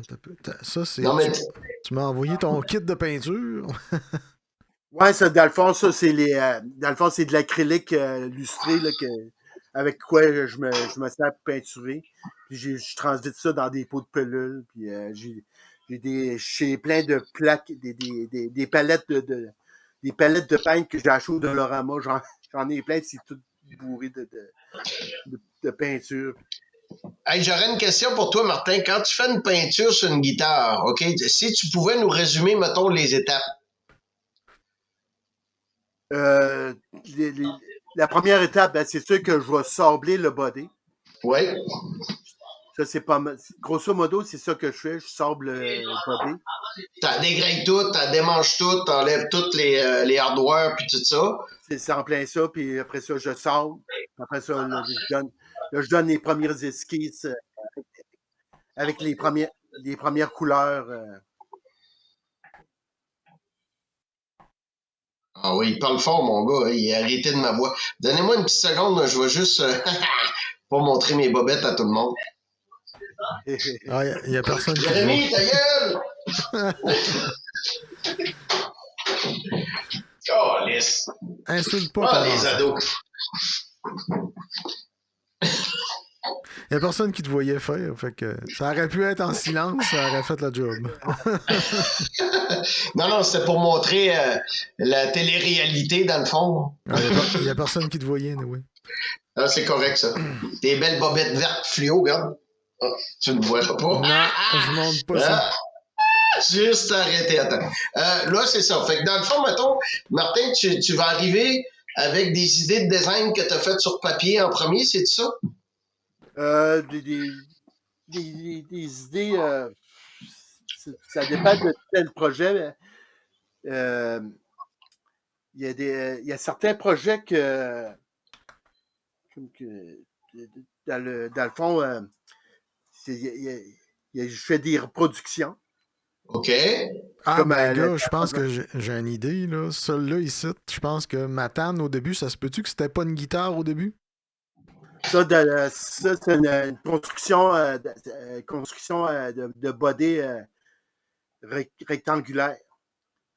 Ça, c'est. Non, mais Tu m'as envoyé ton kit de peinture. Ouais, ça, dans le fond, ça, c'est dans le fond, c'est de l'acrylique lustré, là, avec quoi je me sers pour peinturer. Puis je transvite ça dans des pots de pellules. Puis j'ai plein de plaques, des palettes des palettes de peintre que j'ai achetées au Dolorama. J'en ai plein, c'est tout bourré de peinture. hey, j'aurais une question pour toi, Martin. Quand tu fais une peinture sur une guitare, OK, si tu pouvais nous résumer, mettons, les étapes. Euh, la première étape, ben, c'est sûr que je vais sabler le body. Oui. Ça, c'est pas mal. Grosso modo, c'est ça que je fais. Je sable le body. T'en dégraies tout, t'en démanges tout, t'enlèves toutes les hardware puis tout ça. C'est en plein ça. Puis après ça, je sable. Après ça, là, je donne les premières esquisses avec les premières couleurs. Ah oui, il parle fort, mon gars. Il a arrêté de ma voix. Donnez-moi une petite seconde, là, je vais juste pas montrer mes bobettes à tout le monde. Ah, il y a personne qui Jérémy, ta gueule! Calice! Insulte pas Ah, ton les enfant. ados! Il y a personne qui te voyait faire. Fait que ça aurait pu être en silence, ça aurait fait le job. Non, c'était pour montrer la télé-réalité, dans le fond. Il y a personne qui te voyait, oui. Ah, c'est correct, ça. Des belles bobettes vertes fluo, regarde. Ah, tu ne verras pas. Non, je montre pas ça. Juste arrêter, attends. Là, c'est ça. Fait que dans le fond, mettons, Martin, tu vas arriver avec des idées de design que tu as faites sur papier en premier, c'est ça? Des idées, ça dépend de tel projet. Il y a certains projets dans le fond, je fais des reproductions. OK. Ah, Comme, ben là, je pense que j'ai une idée, là. Celle-là, ici, je pense que Matane, au début, ça se peut-tu que c'était pas une guitare au début? Ça, c'est une construction, de body rectangulaire.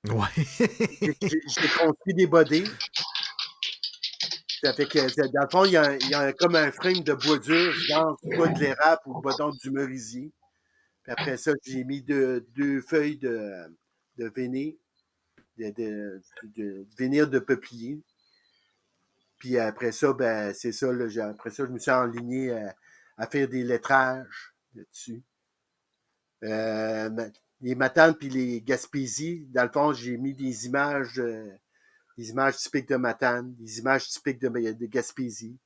Ouais. J'ai construit des bodies. Ça fait que, dans le fond, il y a comme un frame de bois dur, genre soit de l'érable ou du merisier. Puis après ça, j'ai mis deux feuilles de vénir, de vénir de peuplier. Puis après ça, ben, c'est ça, là, après ça, je me suis enligné à faire des lettrages dessus. Les Matanes puis les Gaspésies, dans le fond, j'ai mis des images typiques de Matane, des images typiques de Gaspésie.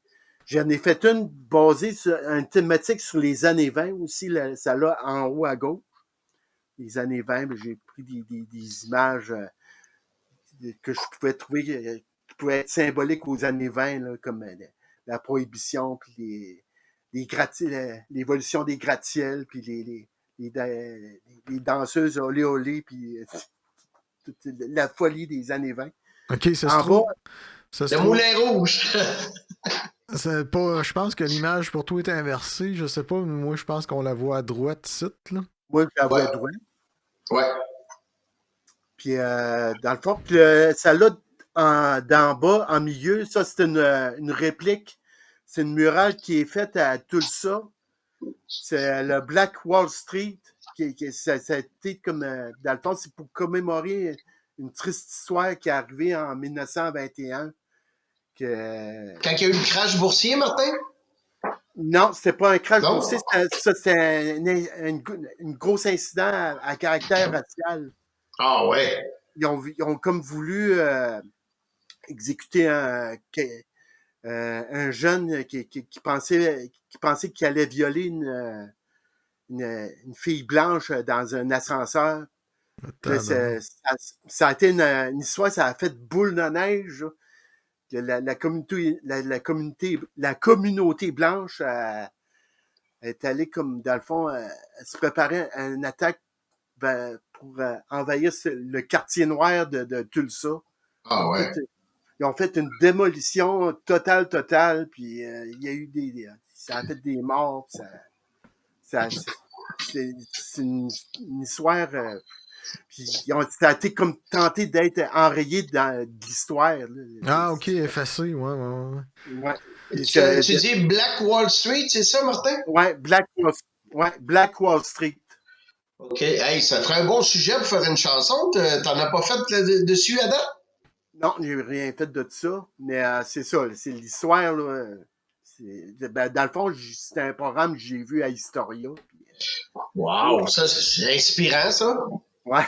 J'en ai fait une basée sur une thématique sur les années 20 aussi, là, ça là en haut à gauche. Les années 20, ben, j'ai pris des images que je pouvais trouver qui pouvaient être symboliques aux années 20, là, comme la prohibition, puis l'évolution des gratte-ciels, puis les danseuses olé olé, puis toute la folie des années 20. OK, ça se En trouve. bas, Le Moulin Rouge! C'est pas, je pense que l'image pour toi est inversée. Je sais pas, mais moi, je pense qu'on la voit à droite, site, là. moi, je la vois Ouais. droit. Ouais. Puis, dans le fond, puis, ça là, d'en bas, en milieu, ça, c'est une réplique. C'est une murale qui est faite à Tulsa. C'est le Black Wall Street. Ça a été comme, dans le fond, c'est pour commémorer une triste histoire qui est arrivée en 1921. Quand il y a eu le crash boursier, Martin? Non, c'était pas un crash Non. boursier, c'était un gros incident à caractère racial. Ah ouais. ils ont comme voulu exécuter un jeune qui pensait qu'il allait violer une fille blanche dans un ascenseur. Là, ça a été une histoire, ça a fait boule de neige. La communauté blanche est allée comme, dans le fond, se préparer à une attaque pour envahir le quartier noir de Tulsa. Ah ouais. Ils ont fait une démolition totale, puis il y a eu ça a fait des morts. C'est une histoire. Puis ça a été comme tenté d'être enrayé de l'histoire. Ah, ok, effacé, ouais. Ouais. Tu dis Black Wall Street, c'est ça, Martin? Ouais, Black Wall Street. OK. Hey, ça ferait un bon sujet pour faire une chanson. T'en as pas fait dessus à date? Non, j'ai rien fait de ça. Mais c'est ça, c'est l'histoire. Là. Dans le fond, c'était un programme que j'ai vu à Historia. Wow, ça, c'est inspirant, ça. Ouais.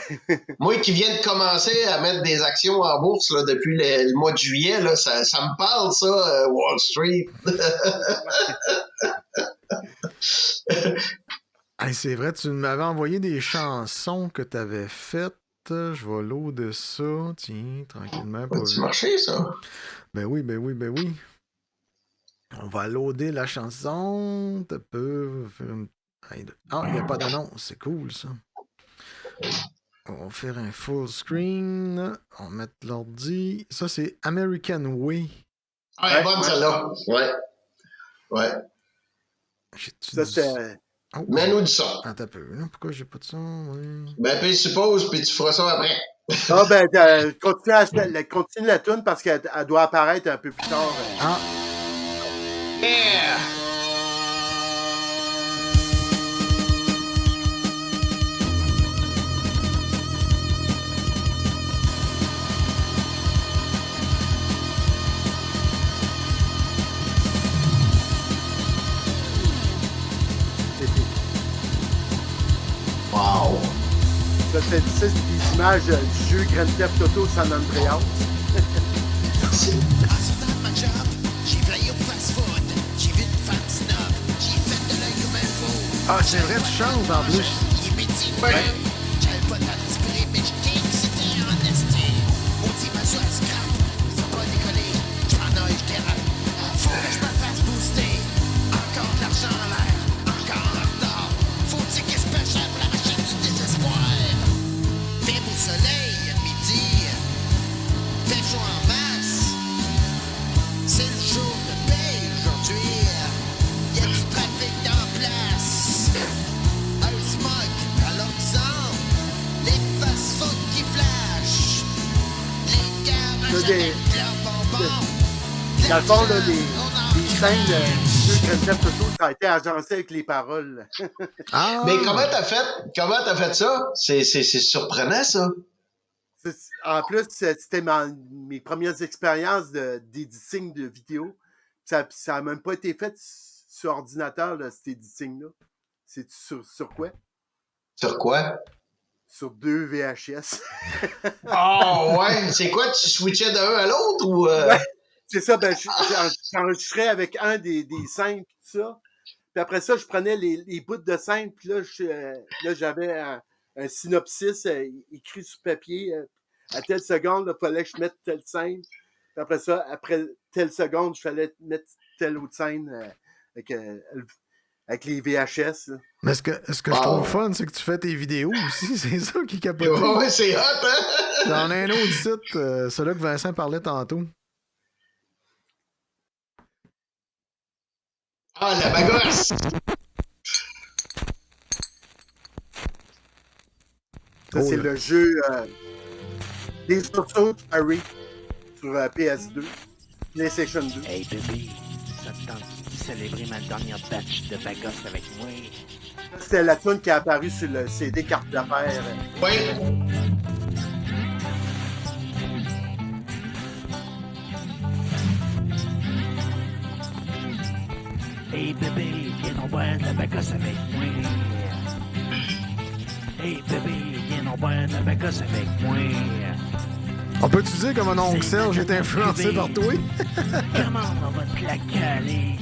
Moi qui viens de commencer à mettre des actions en bourse là, depuis le mois de juillet, là, ça me parle, ça, Wall Street. Hey, c'est vrai, tu m'avais envoyé des chansons que tu avais faites. Je vais loader ça. Tiens, tranquillement. Ça a marché, ça? Ben oui. On va loader la chanson. Tu peux faire une... Ah, il n'y a pas d'annonce. C'est cool, ça. On va faire un full screen. On va mettre l'ordi. Ça, c'est American Way. Ah, elle est bonne, celle-là. Ouais. Ça, c'est... Oh, mets-nous du son. Attends un peu. Là. Pourquoi j'ai pas de son? Ouais. Ben, puis suppose, puis tu feras ça après. Ah, ben, continue la tune parce qu'elle doit apparaître un peu plus tard. Ah. Yeah! Wow! Ça, c'est des images du jeu Grand Theft Auto San Andreas. Ah, c'est vrai, tu chantes en plus. Ouais. Dans le fond, là, les scènes de jeu Grand Theft Auto, ça a été agencé avec les paroles. Ah! Mais comment t'as fait ça? C'est surprenant, ça. En plus, c'était mes premières expériences d'éditing de vidéo. Ça n'a même pas été fait sur ordinateur, là, cet editing-là. C'est sur quoi? Sur quoi? Sur 2 VHS. Oh, ouais. C'est quoi? Tu switchais d'un à l'autre ou... Ouais, c'est ça. Ben, j'enregistrais avec un des scènes, tout ça. Puis après ça, je prenais les bouts de scène. Puis là, j'avais un synopsis écrit sur papier. À telle seconde, il fallait que je mette telle scène. Puis après ça, après telle seconde, il fallait mettre telle autre scène avec les VHS. Là. Mais ce que je trouve fun, c'est que tu fais tes vidéos aussi. C'est ça qui capote. Ouais, c'est hot, hein? J'en ai un autre site, celui que Vincent parlait tantôt. Ah, la bagosse! Ça, c'est le jeu des Pursuit Harry sur PS2, PlayStation 2. Hey bébé, ça te tente de célébrer ma dernière batch de bagosse avec moi? C'était la tune qui est apparue sur le CD carte d'affaires. Oui. Hey bébé, viens donc boire de la bagosse avec moi. Hey bébé, viens donc boire de la gosse avec moi. On peut-tu dire que mon oncle Serge est influencé par toi? Comment on va te la caler?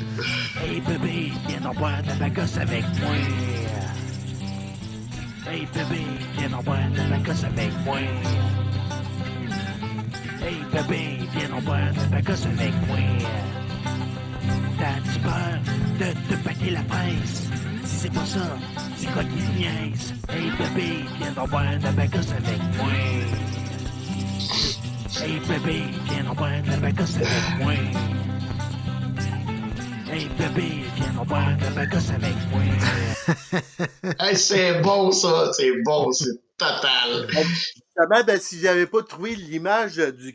Hey bébé, viens donc boire de la gosse avec moi. Hey bébé, viens donc boire de la gosse avec moi. Hey bébé, viens donc boire de la gosse avec moi. T'as-tu peur de te paquer la presse? Si c'est pas ça, c'est quoi qui te niaise? Hey bébé, viens donc boire de la gosse avec moi. Hey bébé, viens donc boire de la gosse avec moi. Hey bébé, viens donc boire de la gosse avec moi. Hey, c'est bon, ça. C'est bon, c'est total. Justement, ben, si j'avais pas trouvé l'image du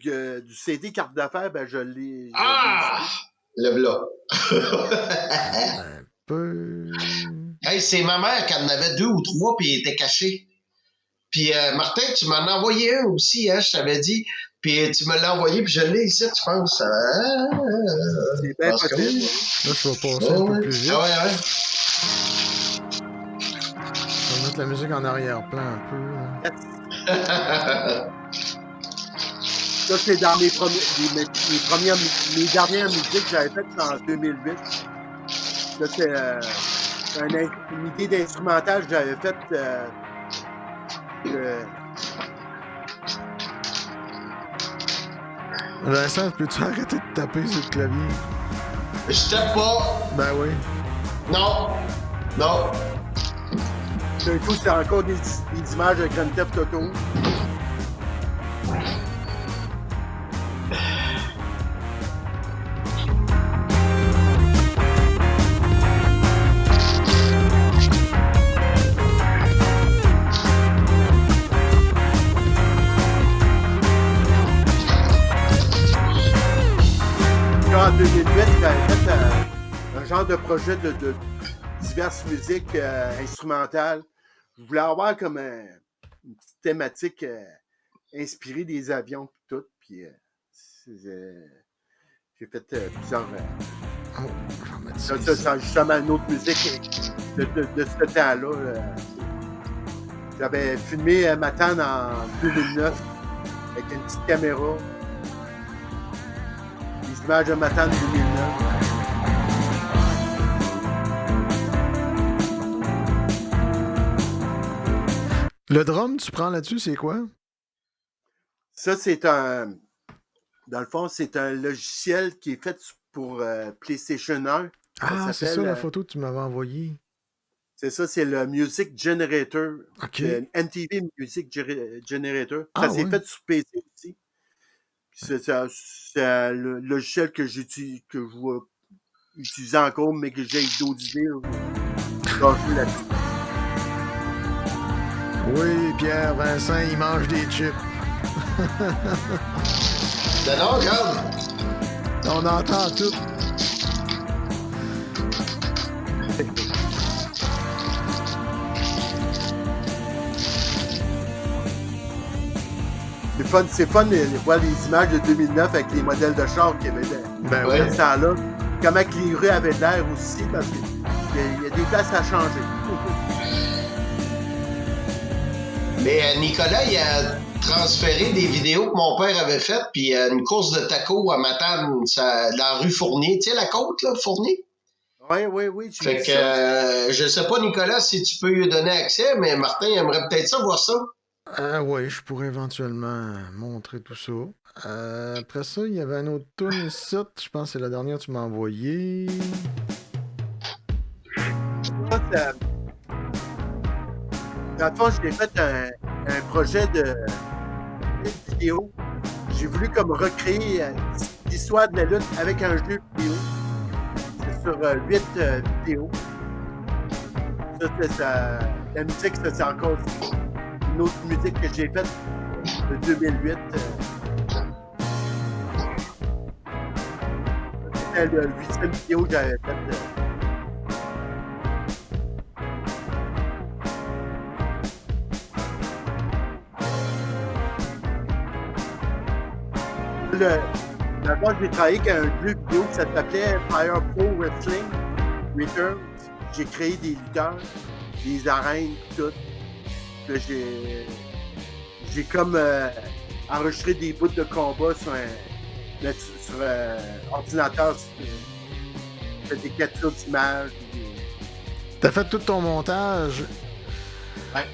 CD carte d'affaires, ben, je l'ai. Ah! Le v'là. Un peu... Hey, c'est ma mère qui en avait 2 ou 3 puis il était caché. Puis Martin, tu m'en as envoyé un aussi, hein, je t'avais dit. Puis tu me l'as envoyé, puis je l'ai ici, tu penses. C'est bien possible. Là, je vais passer un peu plus vite. Ah ouais. Je vais mettre la musique en arrière-plan un peu. Ça, c'est dans mes dernières musiques que j'avais faites en 2008. Ça, c'est une idée d'instrumental que j'avais faite. Vincent, peux-tu arrêter de taper sur le clavier? Je tape pas. Ben oui. Non. Non. D'un coup, c'est encore des images de Grand Theft Auto. En 2008, j'avais fait un genre de projet de diverses musiques instrumentales. Je voulais avoir comme une petite thématique inspirée des avions et tout. Puis j'ai fait plusieurs. Ça, justement, une autre musique de ce temps-là. J'avais filmé Matane en 2009 avec une petite caméra. Les images de Matane 2009. Le drum, tu prends là-dessus, c'est quoi? Ça, dans le fond, c'est un logiciel qui est fait pour PlayStation 1. Ah, c'est ça la photo que tu m'avais envoyée. C'est ça, c'est le Music Generator. OK. C'est MTV Music Generator. Ah, Ça s'est ouais. fait sur PC aussi. C'est un logiciel que je vais utiliser encore, mais que j'ai d'autres idées. Là-dessus. Oui, Pierre, Vincent, il mange des chips. Non, regarde. On entend tout. C'est fun de voir les images de 2009 avec les modèles de chars qu'il y avait Ben ouais. dans ce temps-là. Comment que les rues avaient l'air aussi, parce qu'il y a des places à changer. Mais Nicolas, il a transféré des vidéos que mon père avait faites, puis une course de tacos à Matane, dans la rue Fournier. Tu sais, la côte, là, Fournier? Oui. Fait que, je sais pas, Nicolas, si tu peux lui donner accès, mais Martin aimerait peut-être ça, voir ça. Oui, je pourrais éventuellement montrer tout ça. Après ça, il y avait un autre tune ici. Je pense que c'est la dernière que tu m'as envoyée. Dans le fond, j'ai fait un projet de vidéo. J'ai voulu comme recréer l'histoire de la lutte avec un jeu vidéo. C'est sur 8 vidéos. Ça, la musique, ça, c'est encore une autre musique que j'ai faite de 2008. C'était le 8e vidéo que j'avais faite. D'abord, j'ai travaillé avec un jeu vidéo qui s'appelait Fire Pro Wrestling Returns. J'ai créé des lutteurs, des arènes, tout. Là, j'ai comme enregistré des bouts de combat sur ordinateur. J'ai fait des captures d'images. T'as fait tout ton montage Ouais.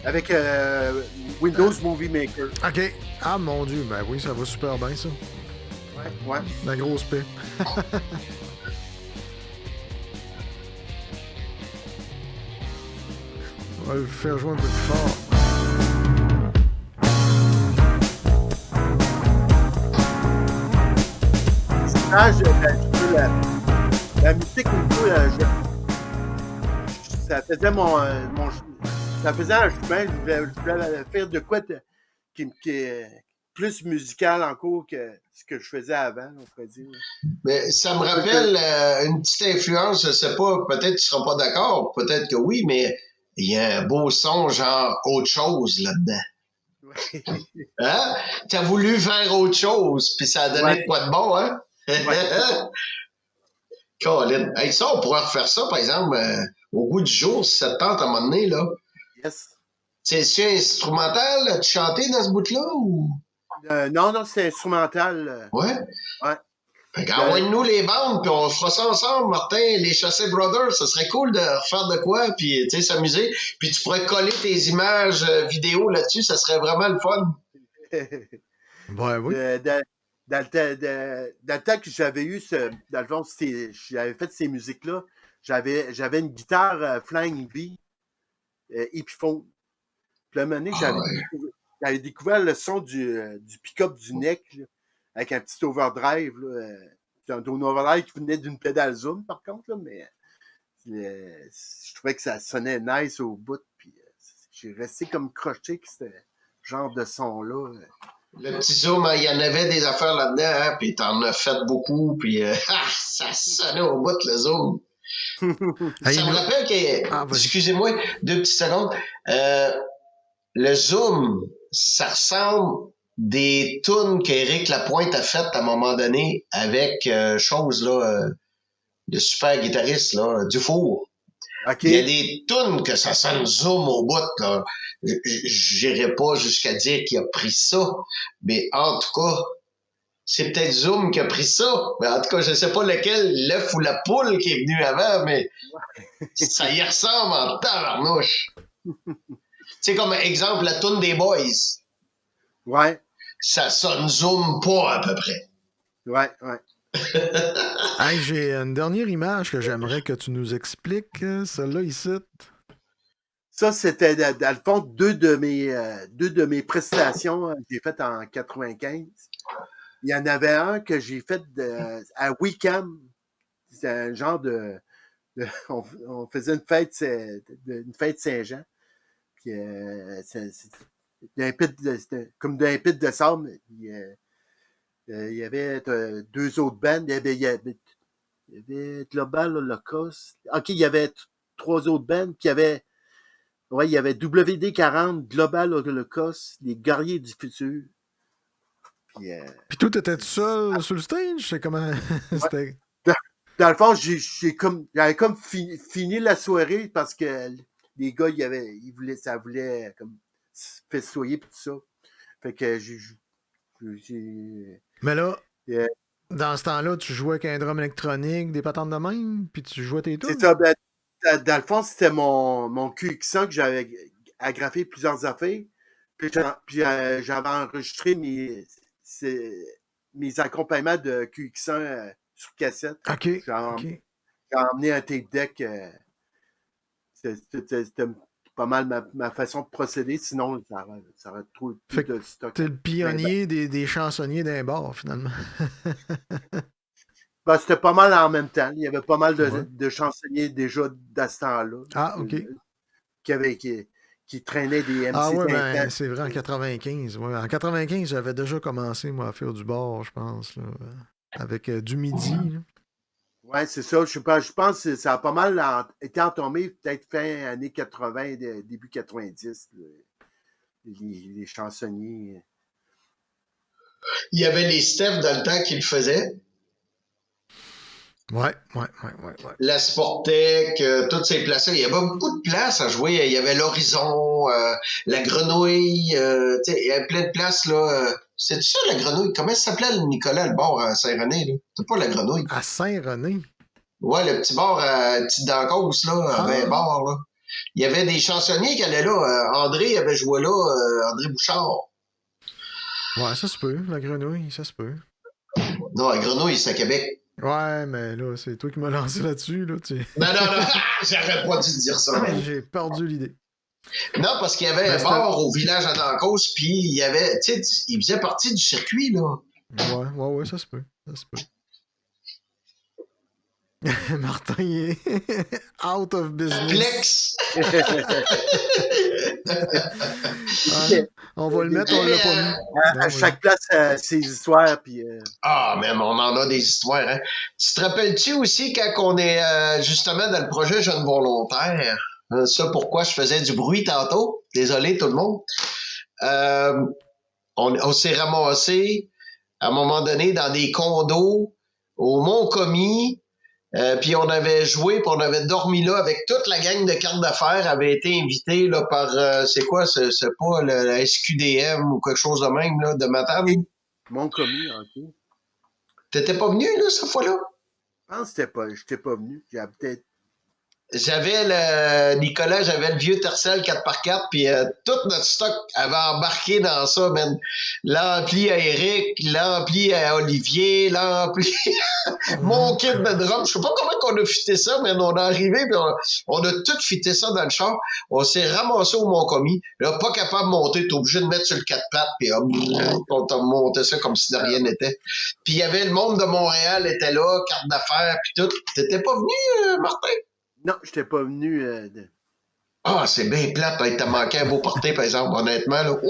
avec Windows Movie Maker. OK. Ah mon Dieu, ben oui, ça va super bien ça. Ouais. La grosse paix. On va le faire jouer un peu plus fort. La musique au bout, ça faisait ça faisait un chemin, je voulais faire de quoi qui est plus musical encore que ce que je faisais avant, on pourrait dire. Mais ça me rappelle une petite influence, je sais pas, peut-être tu seras pas d'accord, peut-être que oui, mais il y a un beau son genre autre chose là-dedans. Ouais. Hein? T'as voulu faire autre chose, puis ça a donné de quoi de bon, hein? Ouais. Colin. Hey, ça, on pourrait refaire ça, par exemple, au goût du jour, si ça te tente à un moment donné, là. Yes. C'est instrumental, là, tu chantais dans ce bout-là, ou? Non, c'est instrumental. Ouais? Ouais. Fait qu'envoie-nous les bandes, puis on fera ça ensemble, Martin, les Chassés Brothers. Ça serait cool de refaire de quoi, puis, tu sais, s'amuser. Puis tu pourrais coller tes images vidéo là-dessus, ça serait vraiment le fun. Ouais, oui. Dans le temps que j'avais eu dans le fond, j'avais fait ces musiques-là, j'avais une guitare Flying V, Epiphone. Puis à un moment donné, j'avais découvert le son du pick-up du neck, là, avec un petit overdrive. C'est un overdrive qui venait d'une pédale zoom, par contre, là, mais je trouvais que ça sonnait nice au bout. Puis j'ai resté comme croché que ce genre de son-là. Le petit zoom, il y en avait des affaires là-dedans, hein, puis t'en as fait beaucoup, puis ça sonnait au bout, le zoom. Ça me rappelle que, excusez-moi, 2 petites secondes, le zoom, ça ressemble des tunes qu'Éric Lapointe a faites à un moment donné avec chose, là, le super guitariste, là, Dufour. Okay. Il y a des tunes que ça sonne zoom au bout, là. J'irai pas jusqu'à dire qu'il a pris ça, mais en tout cas, c'est peut-être Zoom qui a pris ça. Mais en tout cas, je sais pas lequel, l'œuf ou la poule qui est venu avant, mais ça y ressemble en tabarnouche. C'est comme exemple la tune des Boys. Ouais. Ça sonne Zoom pas à peu près. Ouais. Hey, j'ai une dernière image que j'aimerais que tu nous expliques, celle-là ici. Ça, c'était dans le fond deux de mes prestations que j'ai faites en 95. Il y en avait un que j'ai fait à Wickham. C'est un genre on faisait une fête Saint-Jean. Puis c'était comme d'un pit de sable. Puis, il y avait 2 autres bandes. Il y avait Global Holocaust. OK, il y avait 3 autres bandes. Puis il y avait WD-40, Global Holocaust, les Guerriers du Futur. Puis toi, t'étais tout seul sur le stage? C'est comment? C'était... Dans le fond, j'avais comme fini la soirée parce que les gars, ça voulait comme se festoyer et tout ça. Fait que j'ai. Mais là, dans ce temps-là, tu jouais avec un drum électronique, des patentes de même, puis tu jouais tes tunes? C'est ça. Ben, dans le fond, c'était mon QX100 que j'avais agrafé plusieurs affaires. Puis j'avais enregistré mes accompagnements de QX100 sur cassette. OK. J'ai emmené un tape deck. C'était pas mal ma façon de procéder. Sinon, ça aurait trop de stock. T'es le pionnier des chansonniers d'un bar, finalement. Ben, c'était pas mal en même temps. Il y avait pas mal de chansonniers déjà à ce temps-là. Ah, OK. Qui traînaient des MC. Ah oui, ben, c'est vrai, en 95. Ouais. En 95, j'avais déjà commencé, moi, à faire du bar, je pense, là, avec du midi. Oui, c'est ça. Je pense que ça a pas mal été entombé, peut-être fin années 80, début 90, les chansonniers. Il y avait les Steph dans le temps qui le faisaient. Ouais. La Sportec, toutes ces places-là. Il y avait beaucoup de places à jouer. Il y avait l'Horizon, la Grenouille, tu sais, il y avait plein de places, là. C'est ça, la Grenouille? Comment ça s'appelait, Nicolas, le bar à Saint-René, là? C'est pas la Grenouille. À Saint-René? Ouais, le petit bar à Petite Dancause, là, à 20 bars, là. Il y avait des chansonniers qui allaient là. André avait joué là, André Bouchard. Ouais, ça se peut, la Grenouille, ça se peut. Non, la Grenouille, c'est à Québec. Ouais, mais là, c'est toi qui m'as lancé là-dessus, là, tu sais. Non, j'aurais pas dû te dire ça. J'ai perdu l'idée. Non, parce qu'il y avait un bar au village à Dancause, puis il y avait, tu sais, il faisait partie du circuit, là. Ouais, ça se peut. Martin, il est out of business. Flex! Ouais, on va le mettre, on l'a pas mis. À chaque place, ses histoires. Puis, Ah, même, on en a des histoires, hein. Tu te rappelles-tu aussi quand on est justement dans le projet Jeune Volontaire? Ça, pourquoi je faisais du bruit tantôt? Désolé tout le monde. On s'est ramassé à un moment donné dans des condos au Mont-Commis. Puis on avait joué, puis on avait dormi là avec toute la gang de cartes d'affaires, avait été invité là par c'est quoi, c'est pas le SQDM ou quelque chose de même là, de Matane. Mont-Commis, ok. T'étais pas venu là cette fois-là? Je pense que j'étais pas venu. J'avais Nicolas, j'avais le vieux Tercel 4x4, puis tout notre stock avait embarqué dans ça, man. L'ampli à Eric, l'ampli à Olivier, l'ampli... Mon kit de drum. Je sais pas comment on a fité ça, mais on est arrivé, puis on a tout fité ça dans le char. On s'est ramassé au Mont-Commis. Là, pas capable de monter, t'es obligé de mettre sur le 4 pattes, puis on t'a monté ça comme si de rien n'était. Puis il y avait le monde de Montréal était là, carte d'affaires, puis tout. T'étais pas venu, Martin? Non, je n'étais pas venu. Ah, c'est bien plate. Il t'a manqué un beau party, par exemple, honnêtement. Là. Ouh!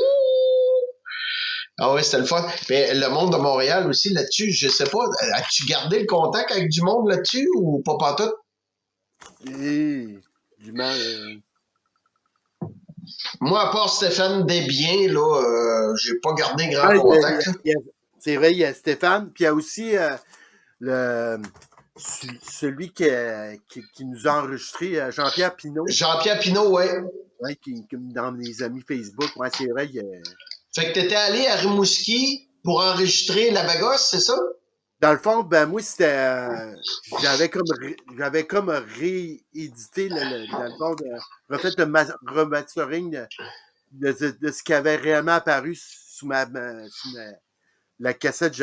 Ah ouais, c'était le fun. Mais le monde de Montréal aussi, là-dessus, je sais pas, as-tu gardé le contact avec du monde là-dessus ou pas pantoute? Du mal. Moi, à part Stéphane Desbiens, là, j'ai pas gardé grand contact. C'est vrai, il y a Stéphane, puis il y a aussi celui qui nous a enregistré, Jean-Pierre Pinault. Jean-Pierre Pinault, ouais. Ouais, dans les amis Facebook. Ouais, c'est vrai. Fait que t'étais allé à Rimouski pour enregistrer La Bagos, c'est ça? Dans le fond, ben moi, c'était. J'avais comme réédité, dans le fond, refait le remastering de ce qui avait réellement apparu sous la cassette.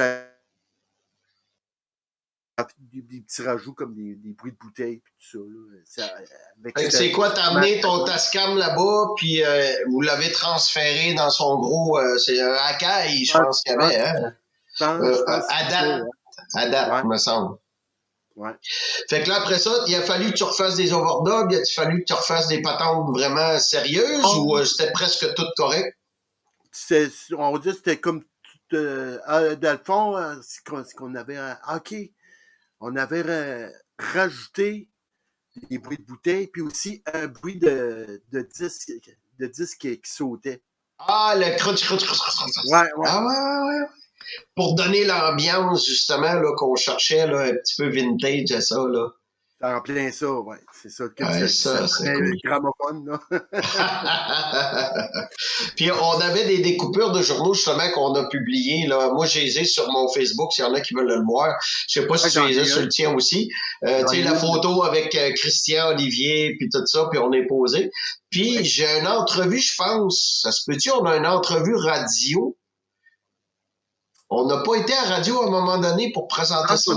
Des petits rajouts comme des bruits de bouteilles et tout ça. C'est quoi, t'as amené ton Tascam là-bas, puis vous l'avez transféré dans son gros... c'est un Akai, je pense qu'il y avait, hein? À date, me semble. Ouais. Fait que là, après ça, il a fallu que tu refasses des overdubs, il a fallu que tu refasses des patentes vraiment sérieuses, ou c'était presque tout correct? On va dire que c'était comme... dans le fond, ce qu'on avait... OK. On avait rajouté des bruits de bouteilles, puis aussi un bruit de disque qui sautait. Ah, le crunch. Ouais. Ah, ouais. Pour donner l'ambiance, justement, là, qu'on cherchait, là, un petit peu vintage à ça, là. En plein ça, ouais. C'est ça. Ça c'est cool. Le gramophone, là. Puis on avait des découpures de journaux, justement, qu'on a publiés, là. Moi, j'ai les ai sur mon Facebook, s'il y en a qui veulent le voir. Je sais pas si tu les as sur le tien aussi. Tu sais, la photo avec Christian, Olivier, puis tout ça, puis on est posé. Puis j'ai une entrevue, je pense. Ça se peut-tu? On a une entrevue radio. On n'a pas été à radio à un moment donné pour présenter ça.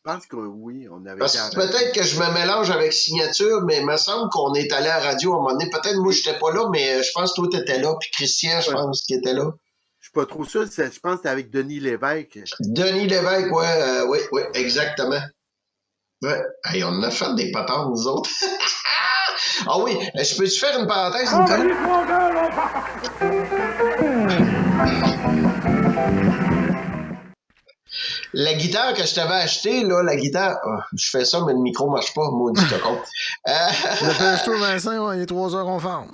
Je pense que oui, on avait... Parce que peut-être que je me mélange avec signature, mais il me semble qu'on est allé à la radio à un moment donné. Peut-être moi, j'étais pas là, mais je pense que toi, t'étais là. Puis Christian, je pense qu'il était là. Je suis pas trop sûr. Je pense que c'était avec Denis Lévesque. Denis Lévesque, oui, exactement. Ouais. Hey, on a fait des patentes, nous autres. Ah oui, je peux-tu faire une parenthèse, Nicolas? La guitare que je t'avais achetée, là, je fais ça, mais le micro marche pas, maudit con. Dépêche-toi, Vincent, il est 3 heures, on ferme.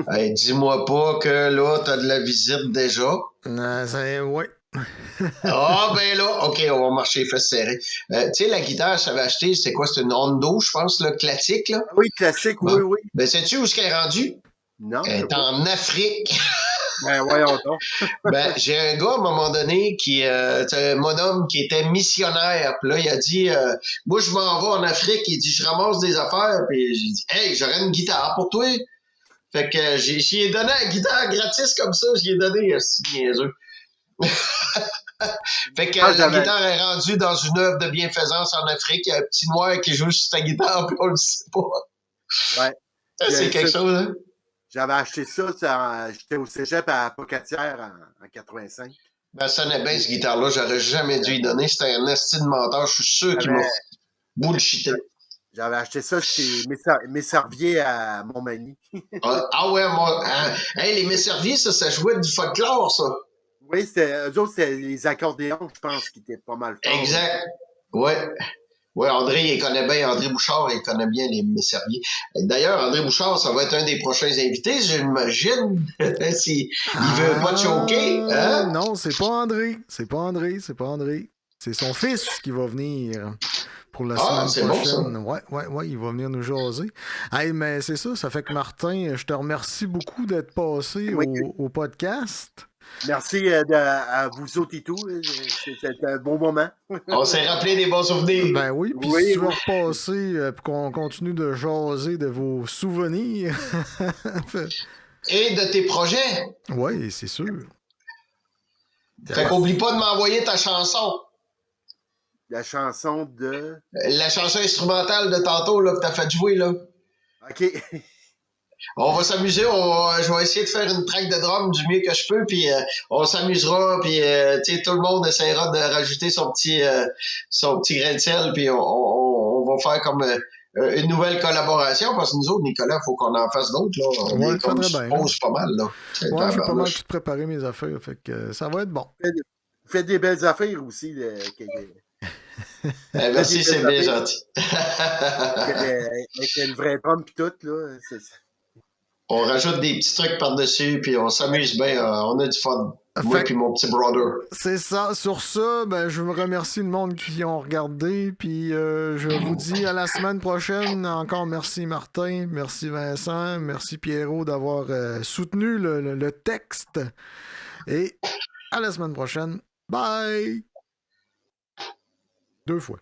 Hey, dis-moi pas que là, t'as de la visite déjà. Oui. Ah, ben là, OK, on va marcher les fesses serrées. Tu sais, la guitare, je t'avais acheté, c'est quoi? C'est une Hondo, je pense, là, classique, là. Oui, classique, Bon. oui. Ben, sais-tu où est-ce qu'elle est rendue? Non, Elle je sais est pas. en Afrique. Ben, voyons donc. Ben, j'ai un gars, à un moment donné, c'est un bonhomme qui était missionnaire. Puis là, il a dit, moi, je m'en vais en Afrique. Il dit, je ramasse des affaires. Puis j'ai dit, hey, j'aurais une guitare pour toi. Fait que j'y ai donné la guitare gratis comme ça. J'y ai donné, c'est niaiseux. Fait que la guitare est rendue dans une œuvre de bienfaisance en Afrique. Il y a un petit noir qui joue sur ta guitare, puis on le sait pas. Ouais. C'est quelque chose, hein? J'avais acheté ça, j'étais au cégep à Pocatière en 85. Ben, ça n'est bien, cette guitare-là. J'aurais jamais dû y donner. C'était un esti de menteur. Je suis sûr qu'il m'a bullshité. J'avais acheté ça chez Messervier à Montmagny. Ah ouais, moi. Hein, hey, les Messerviers, ça jouait du folklore, ça. Oui, eux autres, c'était les accordéons, je pense, qui étaient pas mal forts. Exact. Ouais. Ouais, André, il connaît bien. André Bouchard, il connaît bien les Messerviers. D'ailleurs, André Bouchard, ça va être un des prochains invités, j'imagine. S'il veut pas choquer, hein? Non, c'est pas André. C'est pas André. C'est son fils qui va venir pour la semaine prochaine. Bon, ça. Ouais, il va venir nous jaser. Hey, mais c'est ça fait que Martin, je te remercie beaucoup d'être passé au podcast. Merci à vous autres et tout. C'était un bon moment. On s'est rappelé des bons souvenirs. Ben oui, puis si tu veux repasser pour qu'on continue de jaser de vos souvenirs. Et de tes projets. Oui, c'est sûr. Fait qu'oublie pas de m'envoyer ta chanson. La chanson de... La chanson instrumentale de tantôt là, que t'as fait jouer, là. OK. On va s'amuser, je vais essayer de faire une track de drum du mieux que je peux, puis on s'amusera, puis tout le monde essaiera de rajouter son petit grain de sel, puis on va faire comme une nouvelle collaboration, parce que nous autres, Nicolas, il faut qu'on en fasse d'autres, là. On est comme suppose pas mal, là. Ouais, j'ai pas mal tout préparé mes affaires, fait que ça va être bon. Faites des belles affaires aussi. Merci, c'est bien gentil. Avec une vraie drum pis tout, là. On rajoute des petits trucs par-dessus, puis on s'amuse bien, on a du fun. Moi puis mon petit brother. C'est ça. Sur ça, ben, je veux remercier le monde qui ont regardé, puis je vous dis à la semaine prochaine. Encore merci Martin, merci Vincent, merci Pierrot d'avoir soutenu le texte. Et à la semaine prochaine. Bye! 2 fois.